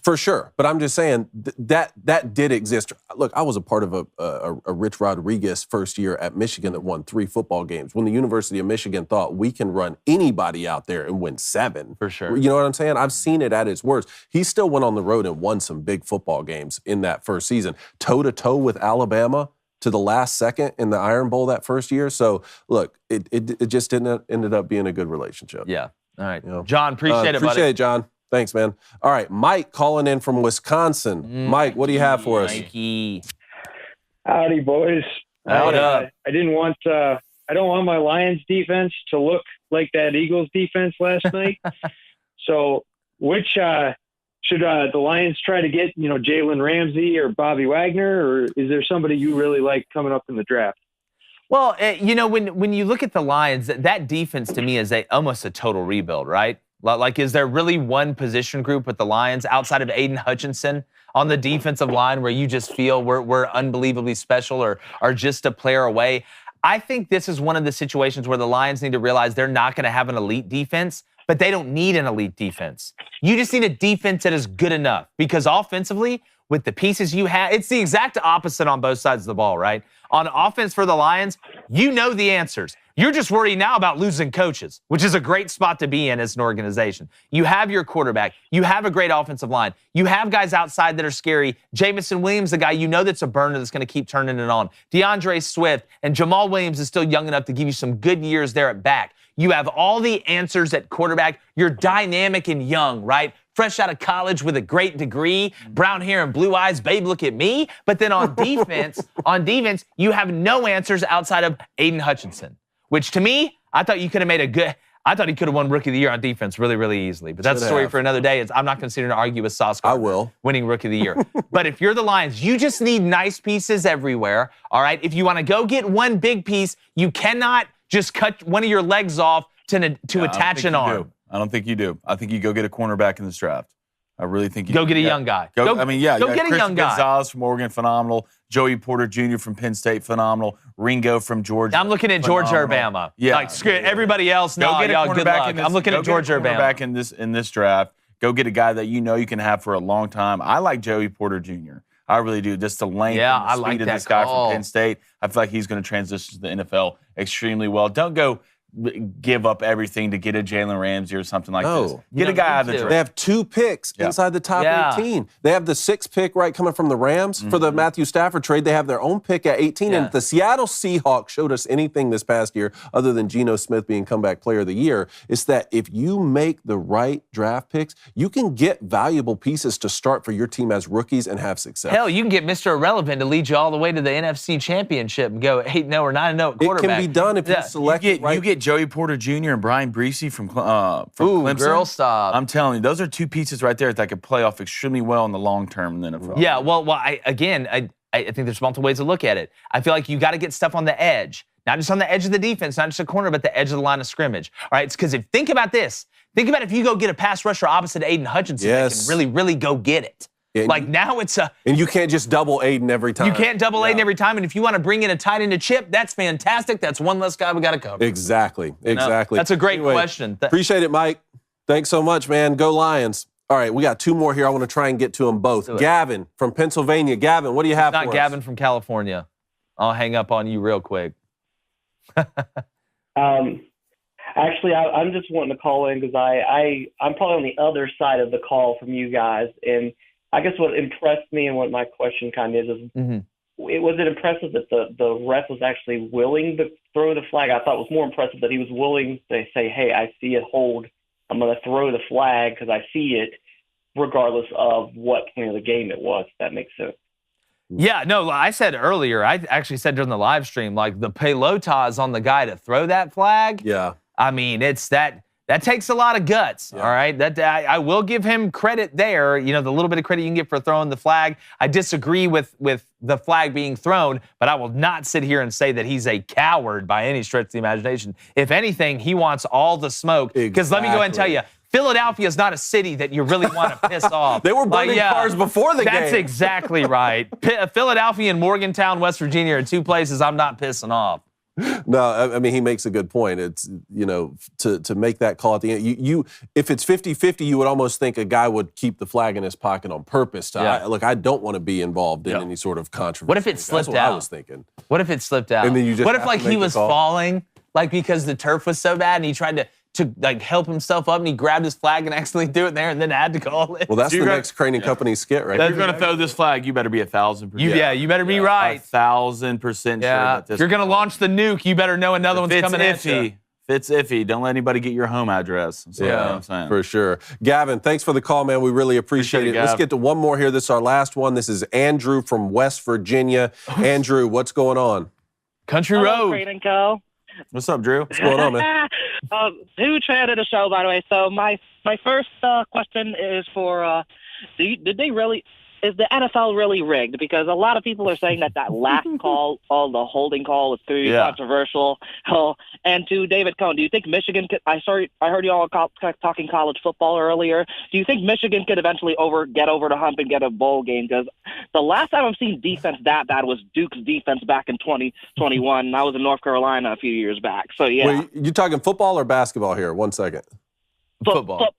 For sure, but I'm just saying that did exist. Look, I was a part of a Rich Rodriguez first year at Michigan that won 3 football games. When the University of Michigan thought we can run anybody out there and win 7. For sure. You know what I'm saying? I've seen it at its worst. He still went on the road and won some big football games in that first season, toe-to-toe with Alabama to the last second in the Iron Bowl that first year. So, look, it just ended up being a good relationship. Yeah. All right. John, appreciate it, buddy. Appreciate it, John. Thanks, man. All right, Mike calling in from Wisconsin. Mike, what do you have for us? Mikey. Howdy, boys. What up? I don't want my Lions defense to look like that Eagles defense last night. So, which should the Lions try to get? Jalen Ramsey or Bobby Wagner, or is there somebody you really like coming up in the draft? Well, when you look at the Lions, that defense to me is almost a total rebuild, right? Like, is there really one position group with the Lions outside of Aiden Hutchinson on the defensive line where you just feel we're unbelievably special or are just a player away? I think this is one of the situations where the Lions need to realize they're not going to have an elite defense, but they don't need an elite defense. You just need a defense that is good enough, because offensively, with the pieces you have, it's the exact opposite on both sides of the ball, right? On offense for the Lions, you know the answers. You're just worried now about losing coaches, which is a great spot to be in as an organization. You have your quarterback. You have a great offensive line. You have guys outside that are scary. Jamison Williams, the guy you know that's a burner that's going to keep turning it on. DeAndre Swift and Jamal Williams is still young enough to give you some good years there at back. You have all the answers at quarterback. You're dynamic and young, right? Fresh out of college with a great degree, brown hair and blue eyes, babe, look at me. But then on defense, you have no answers outside of Aiden Hutchinson, which to me, I thought he could have won Rookie of the Year on defense really, really easily. But that's a story for another day. I'm not considering to argue with Sauce Gardner winning Rookie of the Year. But if you're the Lions, you just need nice pieces everywhere, all right? If you want to go get one big piece, you cannot just cut one of your legs off to attach an arm. I don't think you do. I think you go get a cornerback in this draft. I really think you go get a young guy. Go get a young guy. Gonzalez from Oregon, phenomenal. Joey Porter Jr. from Penn State, phenomenal. Ringo from Georgia. I'm looking at Georgia or Bama. Yeah. Like, screw it. Everybody else, no, y'all, good luck. I'm looking at Georgia or Bama. Back in this draft. Go get a guy that you know you can have for a long time. I like Joey Porter Jr. I really do. Just the length and the speed of this guy from Penn State. I feel like he's going to transition to the NFL extremely well. Don't go give up everything to get a Jalen Ramsey or something like this. Get a guy out of the draft. They have 2 picks inside the top 18. They have the 6th pick right coming from the Rams for the Matthew Stafford trade. They have their own pick at 18. And if the Seattle Seahawks showed us anything this past year, other than Geno Smith being comeback player of the year, it's that if you make the right draft picks, you can get valuable pieces to start for your team as rookies and have success. Hell, you can get Mr. Irrelevant to lead you all the way to the NFC Championship and go 8-0 or 9-0 at quarterback. It can be done if you select you get Joey Porter Jr. and Brian Breesy from Clemson. Girl, stop. I'm telling you, those are 2 pieces right there that could play off extremely well in the long term in the NFL. Yeah, well, I think there's multiple ways to look at it. I feel like you got to get stuff on the edge, not just on the edge of the defense, not just a corner, but the edge of the line of scrimmage. All right, it's because think about this. Think about if you go get a pass rusher opposite Aiden Hutchinson that can really, really go get it. And like now it's a. And you can't just double Aiden every time. You can't double Aiden every time. And if you want to bring in a tight end to Chip, that's fantastic. That's one less guy we got to cover. Exactly. That's a great question. Appreciate it, Mike. Thanks so much, man. Go Lions. All right, we got 2 more here. I want to try and get to them both. Gavin from Pennsylvania. Gavin, what do you have for us? Not Gavin from California. I'll hang up on you real quick. Actually, I'm just wanting to call in because I'm probably on the other side of the call from you guys. And I guess what impressed me and what my question kind of is was it impressive that the ref was actually willing to throw the flag? I thought it was more impressive that he was willing to say, hey, I see it, hold. I'm going to throw the flag because I see it, regardless of what point of the game it was, if that makes sense. Yeah, no, I said earlier, I actually said during the live stream, like the pelota is on the guy to throw that flag. Yeah. I mean, it's that takes a lot of guts, all right? That I will give him credit there, the little bit of credit you can get for throwing the flag. I disagree with the flag being thrown, but I will not sit here and say that he's a coward by any stretch of the imagination. If anything, he wants all the smoke. Because let me go ahead and tell you, Philadelphia is not a city that you really want to piss off. They were burning cars before the game. That's exactly right. Philadelphia and Morgantown, West Virginia are 2 places I'm not pissing off. No, I mean, he makes a good point. It's, to make that call at the end, you if it's 50-50, you would almost think a guy would keep the flag in his pocket on purpose. I don't want to be involved in any sort of controversy. What if it slipped out? That's what I was thinking. What if it slipped out? And then you just what if he was falling, because the turf was so bad and he tried to help himself up and he grabbed his flag and accidentally threw it there and then had to call it. Well, that's the next Crane and Company skit, right? If you're going to throw this flag, you better be 1,000%. You better be right. 1,000% sure about this. If you're going to launch the nuke, you better know another one's coming at you. If it's iffy, don't let anybody get your home address. That's what I'm saying. For sure. Gavin, thanks for the call, man. We really appreciate it. Let's get to one more here. This is our last one. This is Andrew from West Virginia. Andrew, what's going on? Country Road. Crane and Co. What's up, Drew? What's going on, man? Huge fan of the show, by the way. So my first question is for, is the NFL really rigged? Because a lot of people are saying that last call, the holding call, was pretty controversial. And to David Cohn, do you think Michigan could? I heard you all talking college football earlier. Do you think Michigan could eventually get over the hump and get a bowl game? Because the last time I've seen defense that bad was Duke's defense back in 2021. And I was in North Carolina a few years back. So yeah. Wait, you talking football or basketball here? 1 second. Football.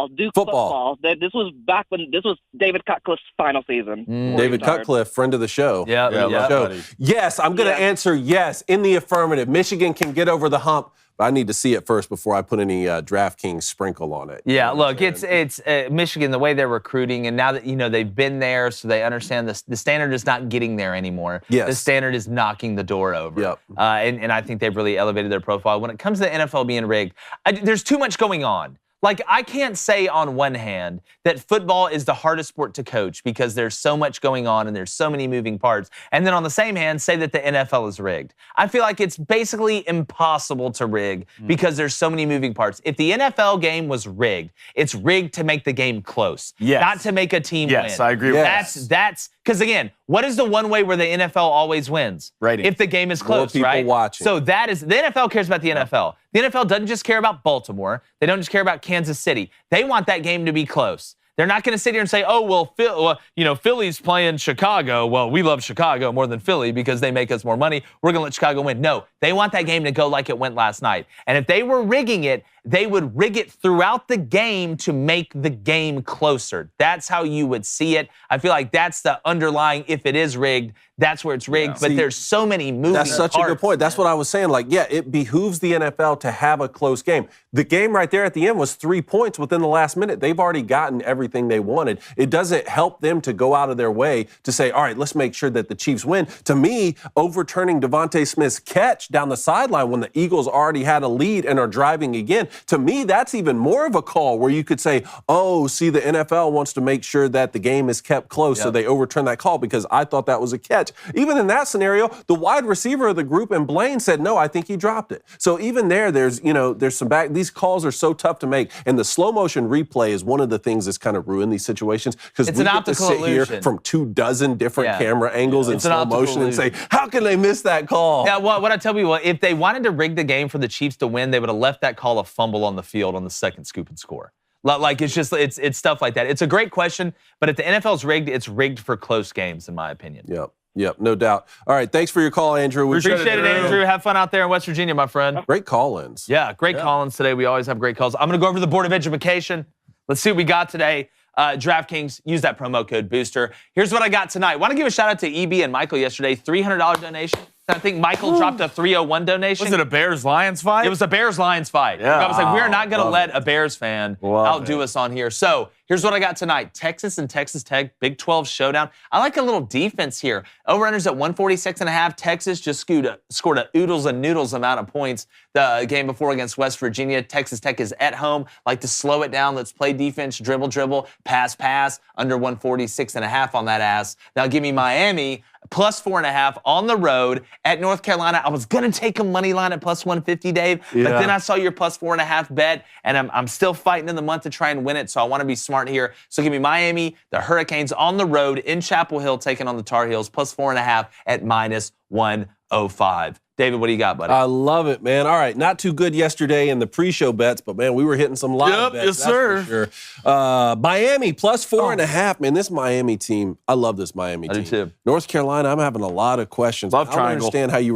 Duke football. This was back when this was David Cutcliffe's final season. David Cutcliffe, friend of the show. Yeah. Yes, I'm going to answer yes in the affirmative. Michigan can get over the hump, but I need to see it first before I put any DraftKings sprinkle on it. Yeah, look, it's Michigan, the way they're recruiting, and now that, they've been there, so they understand the standard is not getting there anymore. Yes. The standard is knocking the door over. Yep. And I think they've really elevated their profile. When it comes to the NFL being rigged, there's too much going on. Like, I can't say on one hand that football is the hardest sport to coach because there's so much going on and there's so many moving parts, and then on the same hand say that the NFL is rigged. I feel like it's basically impossible to rig because there's so many moving parts. If the NFL game was rigged, it's rigged to make the game close, not to make a team win. Yes, I agree with that. That's because, again, what is the one way where the NFL always wins? Rating. If the game is close, More people watching. So that is, the NFL cares about the NFL. The NFL doesn't just care about Baltimore. They don't just care about Kansas City. They want that game to be close. They're not going to sit here and say, oh, well, Philly's playing Chicago. Well, we love Chicago more than Philly because they make us more money. We're going to let Chicago win. No, they want that game to go like it went last night. And if they were rigging it, they would rig it throughout the game to make the game closer. That's how you would see it. I feel like that's the underlying, if it is rigged, that's where it's rigged. But there's so many moving parts. That's such a good point. That's what I was saying. It behooves the NFL to have a close game. The game right there at the end was 3 points within the last minute. They've already gotten everything they wanted. It doesn't help them to go out of their way to say, all right, let's make sure that the Chiefs win. To me, overturning Devontae Smith's catch down the sideline when the Eagles already had a lead and are driving again, to me, that's even more of a call where you could say, oh, see, the NFL wants to make sure that the game is kept close, so they overturn that call because I thought that was a catch. Even in that scenario, the wide receiver of the group and Blaine said, no, I think he dropped it. So even there's some back. These calls are so tough to make. And the slow motion replay is one of the things that's kind of ruined these situations because we get to sit here from 24 different camera angles in slow motion and say, how can they miss that call? Yeah, what I tell people, if they wanted to rig the game for the Chiefs to win, they would have left that call a fumble on the field on the second scoop and score. Like it's stuff like that. It's a great question, but if the NFL's rigged, it's rigged for close games, in my opinion. Yep, no doubt. All right, thanks for your call, Andrew. We appreciate it, Andrew. Have fun out there in West Virginia, my friend. Great call-ins. Yeah, great call-ins today. We always have great calls. I'm going to go over to the Board of Education. Let's see what we got today. DraftKings, use that promo code BOOSTER. Here's what I got tonight. Want to give a shout-out to EB and Michael yesterday. $300 donation. I think Michael dropped a 301 donation. Was it a Bears-Lions fight? It was a Bears-Lions fight. Yeah. I was like, we're not going to let a Bears fan outdo us on here. So here's what I got tonight. Texas and Texas Tech, Big 12 showdown. I like a little defense here. Over-unders at 146.5. Texas just scored a oodles and noodles amount of points the game before against West Virginia. Texas Tech is at home. Like to slow it down. Let's play defense, dribble, pass, under 146.5 on that ass. Now give me Miami plus 4.5 on the road at North Carolina. I was going to take a money line at plus 150, Dave, but then I saw your plus 4.5 bet, and I'm still fighting in the month to try and win it, so I want to be smart here. So give me Miami, the Hurricanes on the road in Chapel Hill, taking on the Tar Heels, plus 4.5 at minus 105. David, what do you got, buddy? I love it, man. All right, not too good yesterday in the pre-show bets, but, man, we were hitting some live bets. Yes, sir. For sure. Miami, plus 4.5. Man, this Miami team, I love this Miami team. I do too. North Carolina, I'm having a lot of questions. Love I don't triangle. understand how you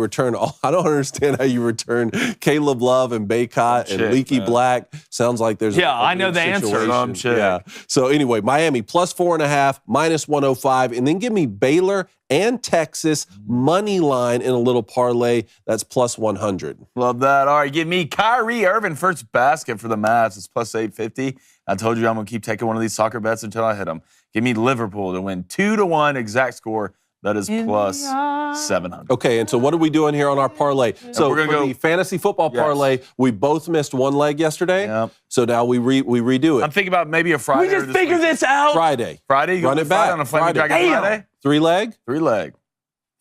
return Caleb Love and Baycott and Leaky Black. Sounds like there's I know the answer. Yeah. So anyway, Miami, plus 4.5, minus 105, and then give me Baylor and Texas money line in a little parlay. That's plus 100. Love that. All right, give me Kyrie Irving first basket for the Mavs. It's plus 850. I told you I'm going to keep taking one of these soccer bets until I hit them. Give me Liverpool to win 2-1 exact score. That is plus 700. Okay, and so what are we doing here on our parlay? So we're gonna for the fantasy football parlay, we both missed one leg yesterday. Yep. So now we redo it. I'm thinking about maybe a Friday. We just figured this out. Friday. Friday? Run it back. On a Flaming Dragon Friday? 3 leg? 3 leg.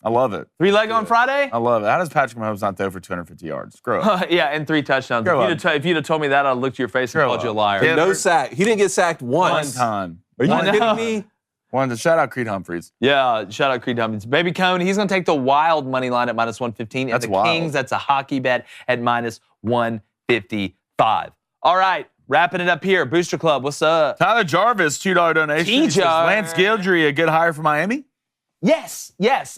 I love it. 3 leg on Friday? I love it. How does Patrick Mahomes not throw for 250 yards? Grow up. Yeah, and 3 touchdowns. If you'd have told me that, I'd have looked to your face and called you a liar. Yeah, no sack. He didn't get sacked once. One time. Are you kidding me? Wanted to shout out Creed Humphreys. Yeah, shout out Creed Humphreys. Baby Cone, he's going to take the Wild money line at minus 115. And That's the wild. Kings, that's a hockey bet at minus 155. All right, wrapping it up here. Booster Club, what's up? Tyler Jarvis, $2 donation. T-Jar. Lance Guidry, a good hire for Miami? Yes.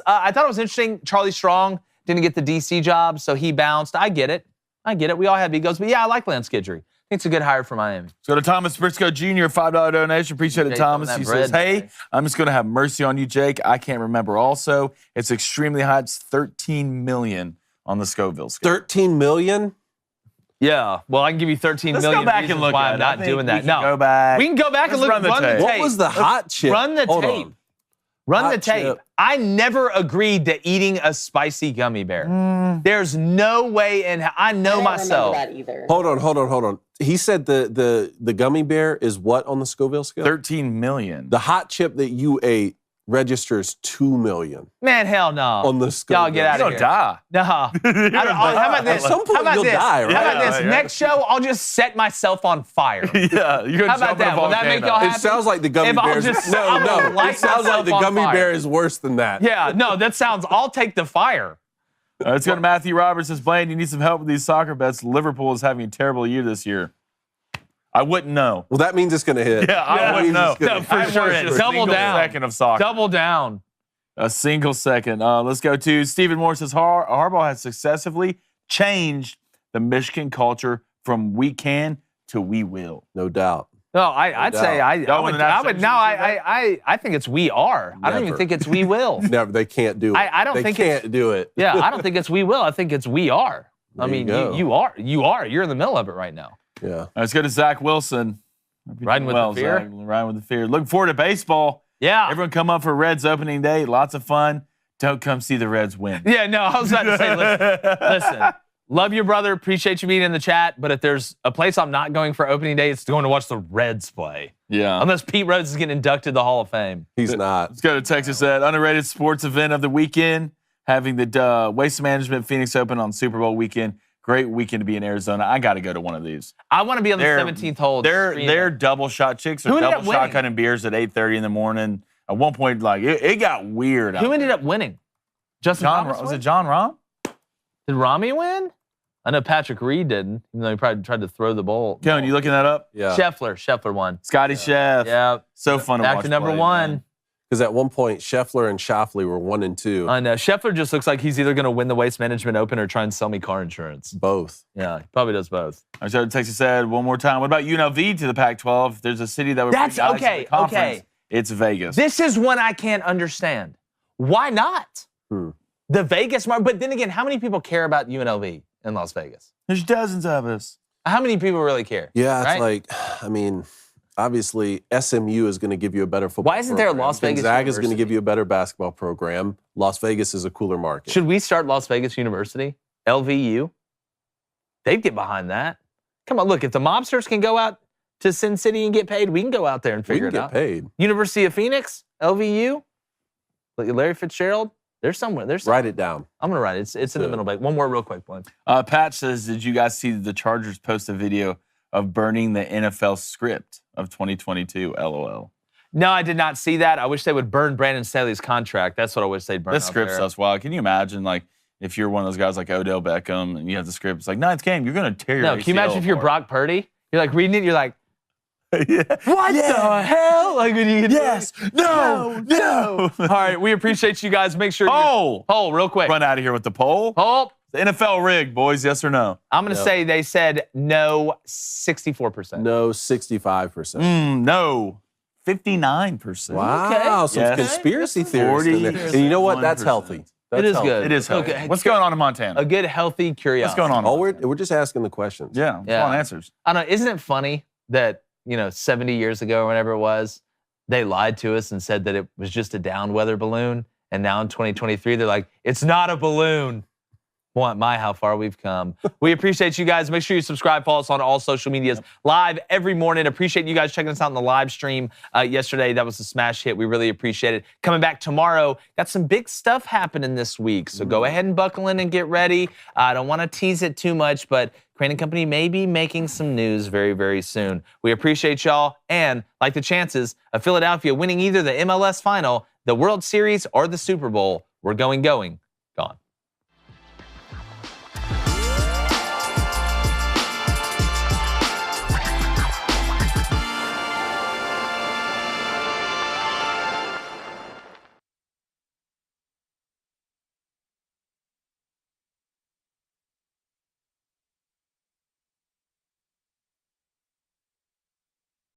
I thought it was interesting. Charlie Strong didn't get the DC job, so he bounced. I get it. We all have egos. But, yeah, I like Lance Guidry. I think it's a good hire for Miami. Let's go to Thomas Briscoe Jr., $5 donation. Appreciate it, Jake Thomas. on that He bread says, hey, today. I'm just going to have mercy on you, Jake. I can't remember also. It's extremely high. It's 13 million on the Scoville scale. 13 million? Yeah. Well, I can give you 13 Let's million go back reasons and look why at I'm it. I not think doing we that. can No. go back. We can go back and Let's look. run the tape. What was the hot chip? Run the Hold tape. on. Run the Hot tape. chip. I never agreed to eating a spicy gummy bear. There's no way in I know myself. That either. Hold on. He said the gummy bear is what on the Scoville scale? 13 million. The hot chip that you ate registers 2 million Man, hell no. on the Scoville. Y'all get out You of don't here. die. No. How about this? At some point How about you'll this? die, right? How about this? Yeah, Next show, I'll just set myself on fire. Yeah, you're How about that? Will that make y'all happy? It sounds like the gummy If I'll bear is just- I will no. light It sounds like myself the on gummy fire. bear is worse than that. Yeah, no, that sounds, I'll take the fire. Let's go to Matthew Roberts. Says, Blaine, you need some help with these soccer bets. Liverpool is having a terrible year this year. I wouldn't know. Well, that means it's going to hit. Yeah, I That wouldn't means know. it's gonna No, for hit. sure. watched a Double single down. second of soccer. Double down. A single second. Let's go to Stephen Moore. Says, Harbaugh has successfully changed the Michigan culture from we can to we will. No doubt. No, I'd say I think it's we are. I don't even Never. think it's we will. Never. They can't do it. I don't they think can't do it. Yeah, I don't think it's we will. I think it's we are. I There you mean, go. you are. You're in the middle of it right now. Yeah. All right, let's go to Zach Wilson. Hope you're Riding doing with the fear? Zach. Riding with the fear. Looking forward to baseball. Yeah. Everyone come up for Reds opening day. Lots of fun. Don't come see the Reds win. Yeah, no, I was about to say, listen, love your brother, appreciate you being in the chat, but if there's a place I'm not going for opening day, it's going to watch the Reds play. Yeah. Unless Pete Rose is getting inducted to the Hall of Fame. He's not. Let's go to Texas Ed. Underrated sports event of the weekend. Having the Waste Management Phoenix Open on Super Bowl weekend. Great weekend to be in Arizona. I got to go to one of these. I want to be on the 17th hole. They're double shot chicks. Who They're ended up double shot winning? cutting beers at 8:30 in the morning. At one point, like it got weird. Who ended up winning? Justin Thomas Was it win? John Rahm? Did Rami win? I know Patrick Reed didn't, even though he probably tried to throw the ball. Kevin, you looking that up? Yeah. Scheffler won. Scotty Chef. Yeah. So fun to watch. Back to number play, one. man. Because at one point, Scheffler and Shoffley were 1 and 2. I know. Scheffler just looks like he's either going to win the Waste Management Open or try and sell me car insurance. Both. Yeah, he probably does both. I said Texas said one more time. What about UNLV to the Pac-12? If there's a city that would That's bring guys to okay, the conference, okay. It's Vegas. This is one I can't understand. Why not? The Vegas market. But then again, how many people care about UNLV in Las Vegas? There's dozens of us. How many people really care? Yeah, it's right? like, I mean, obviously, SMU is going to give you a better football Why isn't there a program. Las Vegas Gonzaga is going to University? give you a better basketball program. Las Vegas is a cooler market. Should we start Las Vegas University? LVU? They'd get behind that. Come on, look, if the mobsters can go out to Sin City and get paid, we can go out there and We figure can it get out. paid. University of Phoenix? LVU? Larry Fitzgerald? There's somewhere. Write it down. I'm going to write it. It's in the middle. But one more real quick one. Patch says, did you guys see the Chargers post a video of burning the NFL script of 2022? LOL. No, I did not see that. I wish they would burn Brandon Staley's contract. That's what I wish they'd burn. That out script there. stuff's wild. Can you imagine, like, if you're one of those guys like Odell Beckham and you have the script, it's like, ninth game, you're going to tear your No, can you imagine ACL if you're apart. Brock Purdy? You're like reading it, you're like, Yeah. what the hell? Like when you No. All right, we appreciate you guys. Make sure poll real quick. Run out of here with the poll. Poll. The NFL rigged, boys. Yes or no? I'm going to say they said no 64%. No, 65%. No. 59%. Wow, some Yes. conspiracy theories in there. And you know what? That's healthy. That's It is healthy. good. It is healthy. Okay. What's going on in Montana? A good, healthy curiosity. What's going on? Oh, we're just asking the questions. Yeah, Yeah. want answers. I don't know. Isn't it funny that, 70 years ago or whatever it was, they lied to us and said that it was just a down weather balloon. And now in 2023, they're like, it's not a balloon. My, how far we've come. We appreciate you guys. Make sure you subscribe, follow us on all social medias live every morning. Appreciate you guys checking us out in the live stream yesterday. That was a smash hit. We really appreciate it. Coming back tomorrow, got some big stuff happening this week. So go ahead and buckle in and get ready. I don't want to tease it too much, but Crane & Company may be making some news very, very soon. We appreciate y'all. And like the chances of Philadelphia winning either the MLS final, the World Series, or the Super Bowl, we're going, gone.